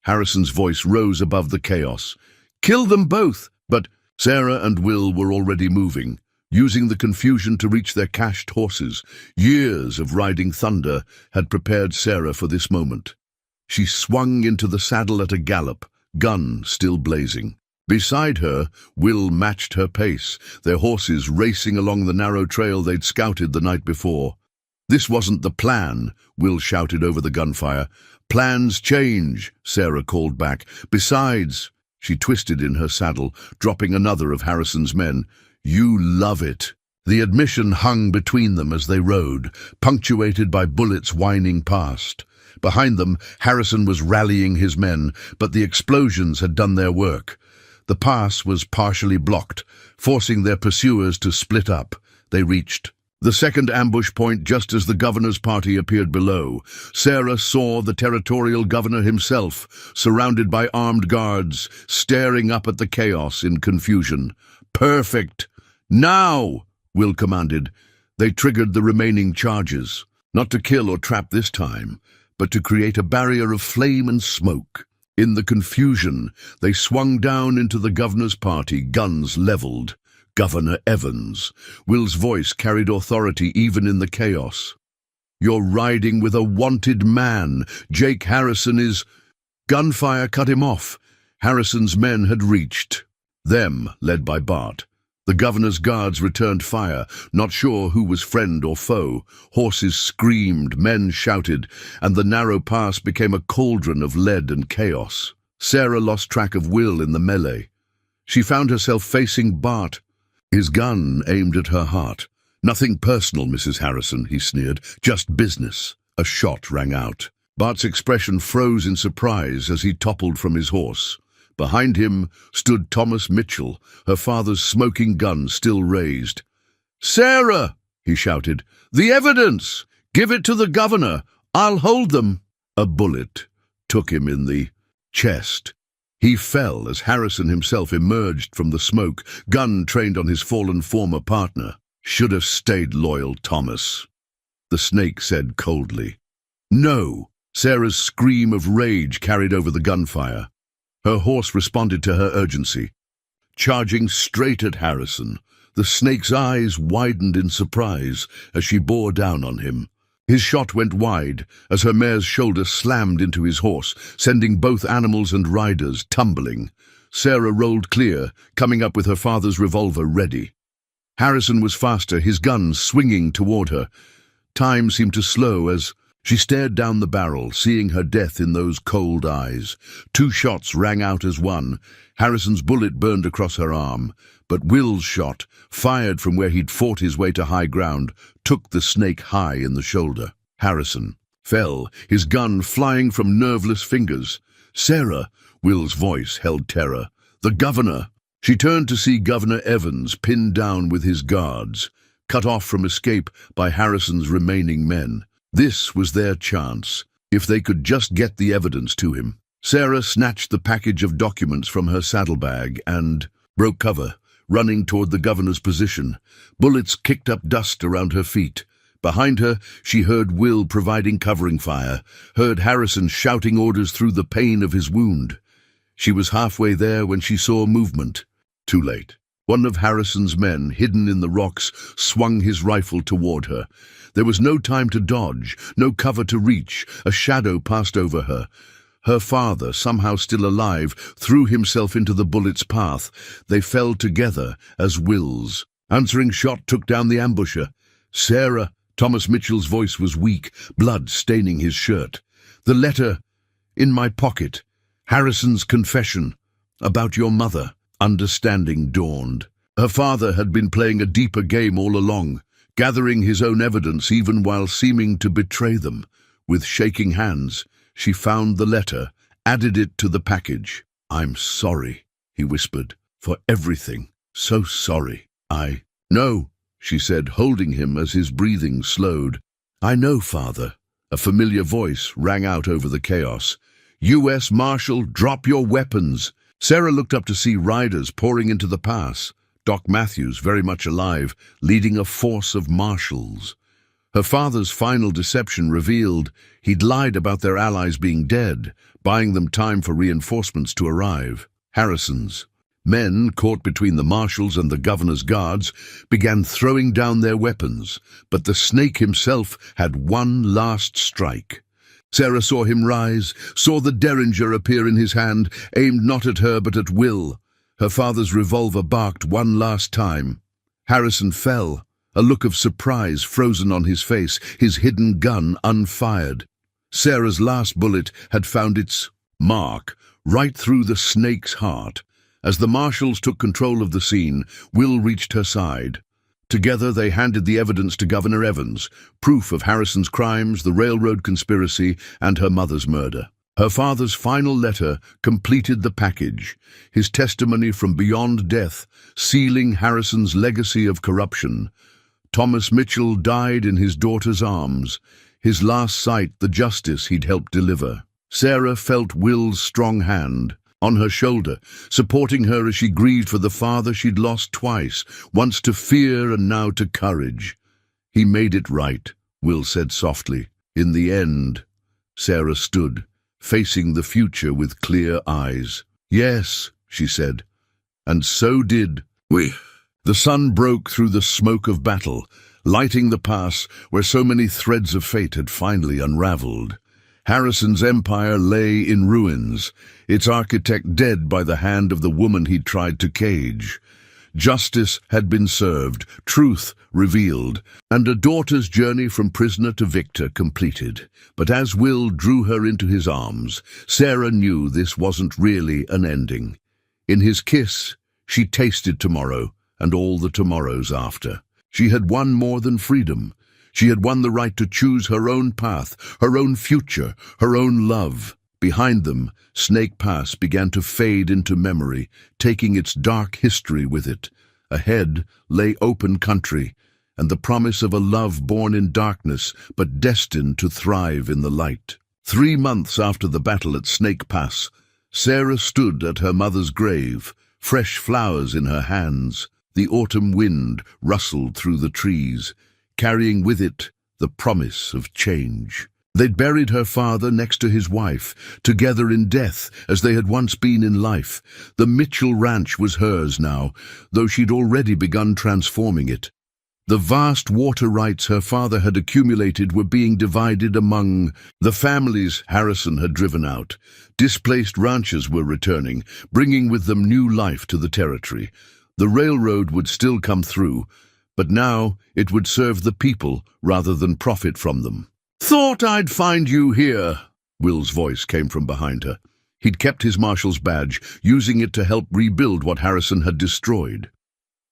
Harrison's voice rose above the chaos. "Kill them both!" But Sarah and Will were already moving, using the confusion to reach their cached horses. Years of riding thunder had prepared Sarah for this moment. She swung into the saddle at a gallop, gun still blazing. Beside her, Will matched her pace, their horses racing along the narrow trail they'd scouted the night before. "This wasn't the plan," Will shouted over the gunfire. "Plans change," Sarah called back. "Besides," she twisted in her saddle, dropping another of Harrison's men, "you love it." The admission hung between them as they rode, punctuated by bullets whining past. Behind them, Harrison was rallying his men, but the explosions had done their work. The pass was partially blocked, forcing their pursuers to split up. They reached the second ambush point just as the governor's party appeared below. Sarah saw the territorial governor himself, surrounded by armed guards, staring up at the chaos in confusion. "Perfect! Now!" Will commanded. They triggered the remaining charges, not to kill or trap this time, but to create a barrier of flame and smoke. In the confusion, they swung down into the governor's party, guns leveled. Governor Evans. Will's voice carried authority even in the chaos. "You're riding with a wanted man. Jake Harrison is—" Gunfire cut him off. Harrison's men had reached. Them, led by Bart. The governor's guards returned fire, not sure who was friend or foe. Horses screamed, men shouted, and the narrow pass became a cauldron of lead and chaos. Sarah lost track of Will in the melee. She found herself facing Bart, his gun aimed at her heart. "Nothing personal, Mrs. Harrison," he sneered. "Just business." A shot rang out. Bart's expression froze in surprise as he toppled from his horse. Behind him stood Thomas Mitchell, her father's smoking gun still raised. "Sarah!" he shouted. "The evidence! Give it to the governor! I'll hold them!" A bullet took him in the chest. He fell as Harrison himself emerged from the smoke, gun trained on his fallen former partner. "Should have stayed loyal, Thomas," the snake said coldly. "No!" Sarah's scream of rage carried over the gunfire. Her horse responded to her urgency, charging straight at Harrison. The snake's eyes widened in surprise as she bore down on him. His shot went wide as her mare's shoulder slammed into his horse, sending both animals and riders tumbling. Sarah rolled clear, coming up with her father's revolver ready. Harrison was faster, his gun swinging toward her. Time seemed to slow as she stared down the barrel, seeing her death in those cold eyes. 2 shots rang out as one. Harrison's bullet burned across her arm, but Will's shot, fired from where he'd fought his way to high ground, took the snake high in the shoulder. Harrison fell, his gun flying from nerveless fingers. "Sarah!" Will's voice held terror. "The governor!" She turned to see Governor Evans pinned down with his guards, cut off from escape by Harrison's remaining men. This was their chance, if they could just get the evidence to him. Sarah snatched the package of documents from her saddlebag and broke cover, running toward the governor's position. Bullets kicked up dust around her feet. Behind her, she heard Will providing covering fire, heard Harrison shouting orders through the pain of his wound. She was halfway there when she saw movement. Too late. One of Harrison's men, hidden in the rocks, swung his rifle toward her. There was no time to dodge, no cover to reach. A shadow passed over her. Her father, somehow still alive, threw himself into the bullet's path. They fell together as Will's answering shot took down the ambusher. Sarah. Thomas Mitchell's voice was weak, blood staining his shirt. The letter in my pocket. Harrison's confession about your mother. Understanding dawned. Her father had been playing a deeper game all along, gathering his own evidence even while seeming to betray them. With shaking hands, she found the letter, added it to the package. "I'm sorry," he whispered, "for everything. So sorry. No," she said, holding him as his breathing slowed. "I know, Father." A familiar voice rang out over the chaos. "U.S. Marshal, drop your weapons." Sarah looked up to see riders pouring into the pass. Doc Matthews, very much alive, leading a force of marshals. Her father's final deception revealed he'd lied about their allies being dead, buying them time for reinforcements to arrive. Harrison's men, caught between the marshals and the governor's guards, began throwing down their weapons, but the snake himself had one last strike. Sarah saw him rise, saw the derringer appear in his hand, aimed not at her but at Will. Her father's revolver barked one last time. Harrison fell, a look of surprise frozen on his face, his hidden gun unfired. Sarah's last bullet had found its mark right through the snake's heart. As the marshals took control of the scene, Will reached her side. Together they handed the evidence to Governor Evans, proof of Harrison's crimes, the railroad conspiracy, and her mother's murder. Her father's final letter completed the package, his testimony from beyond death, sealing Harrison's legacy of corruption. Thomas Mitchell died in his daughter's arms, his last sight the justice he'd helped deliver. Sarah felt Will's strong hand on her shoulder, supporting her as she grieved for the father she'd lost twice, once to fear and now to courage. "He made it right," Will said softly. "In the end." Sarah stood, facing the future with clear eyes. "Yes," she said, "and so did we." The sun broke through the smoke of battle, lighting the pass where so many threads of fate had finally unraveled. Harrison's empire lay in ruins, its architect dead by the hand of the woman he'd tried to cage. Justice had been served, truth revealed, and a daughter's journey from prisoner to victor completed. But as Will drew her into his arms, Sarah knew this wasn't really an ending. In his kiss, she tasted tomorrow and all the tomorrows after. She had won more than freedom. She had won the right to choose her own path, her own future, her own love. Behind them, Snake Pass began to fade into memory, taking its dark history with it. Ahead lay open country, and the promise of a love born in darkness, but destined to thrive in the light. 3 months after the battle at Snake Pass, Sarah stood at her mother's grave, fresh flowers in her hands. The autumn wind rustled through the trees, carrying with it the promise of change. They'd buried her father next to his wife, together in death as they had once been in life. The Mitchell Ranch was hers now, though she'd already begun transforming it. The vast water rights her father had accumulated were being divided among the families Harrison had driven out. Displaced ranchers were returning, bringing with them new life to the territory. The railroad would still come through, but now it would serve the people rather than profit from them. "Thought I'd find you here," Will's voice came from behind her. He'd kept his marshal's badge, using it to help rebuild what Harrison had destroyed.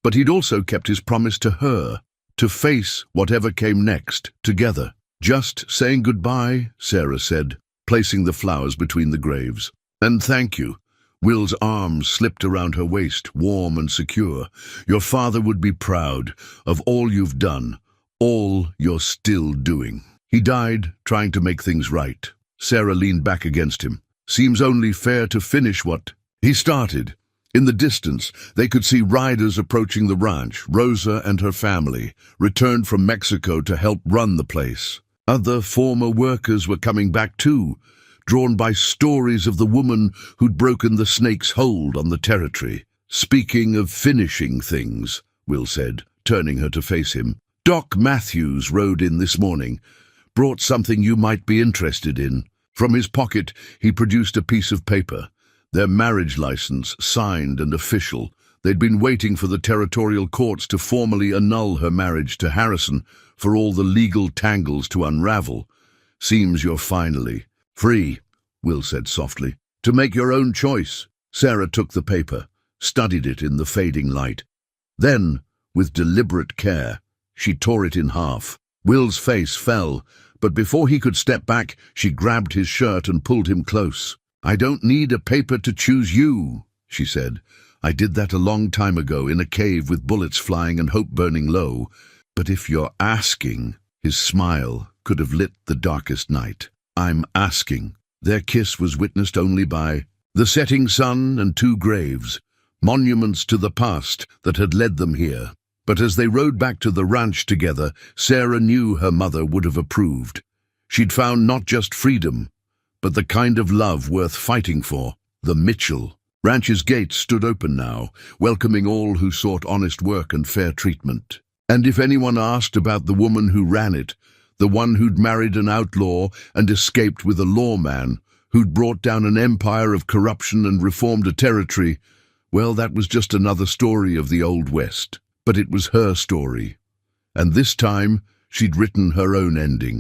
But he'd also kept his promise to her, to face whatever came next, together. "Just saying goodbye," Sarah said, placing the flowers between the graves. "And thank you." Will's arms slipped around her waist, warm and secure. Your father would be proud of all you've done, all you're still doing. He died trying to make things right. Sarah leaned back against him. Seems only fair to finish what he started. In the distance, they could see riders approaching the ranch. Rosa and her family returned from Mexico to help run the place. Other former workers were coming back too, drawn by stories of the woman who'd broken the snake's hold on the territory. Speaking of finishing things, Will said, turning her to face him, Doc Matthews rode in this morning, brought something you might be interested in. From his pocket, he produced a piece of paper. Their marriage license, signed and official. They'd been waiting for the territorial courts to formally annul her marriage to Harrison, for all the legal tangles to unravel. Seems you're finally free, Will said softly, to make your own choice. Sarah took the paper, studied it in the fading light. Then, with deliberate care, she tore it in half. Will's face fell, but before he could step back, she grabbed his shirt and pulled him close. I don't need a paper to choose you, she said. I did that a long time ago in a cave with bullets flying and hope burning low. But if you're asking, his smile could have lit the darkest night. I'm asking. Their kiss was witnessed only by the setting sun and two graves, monuments to the past that had led them here. But as they rode back to the ranch together, Sarah knew her mother would have approved. She'd found not just freedom, but the kind of love worth fighting for. The Mitchell Ranch's gates stood open now, welcoming all who sought honest work and fair treatment. And if anyone asked about the woman who ran it, the one who'd married an outlaw and escaped with a lawman, who'd brought down an empire of corruption and reformed a territory, well, that was just another story of the Old West. But it was her story, and this time she'd written her own ending.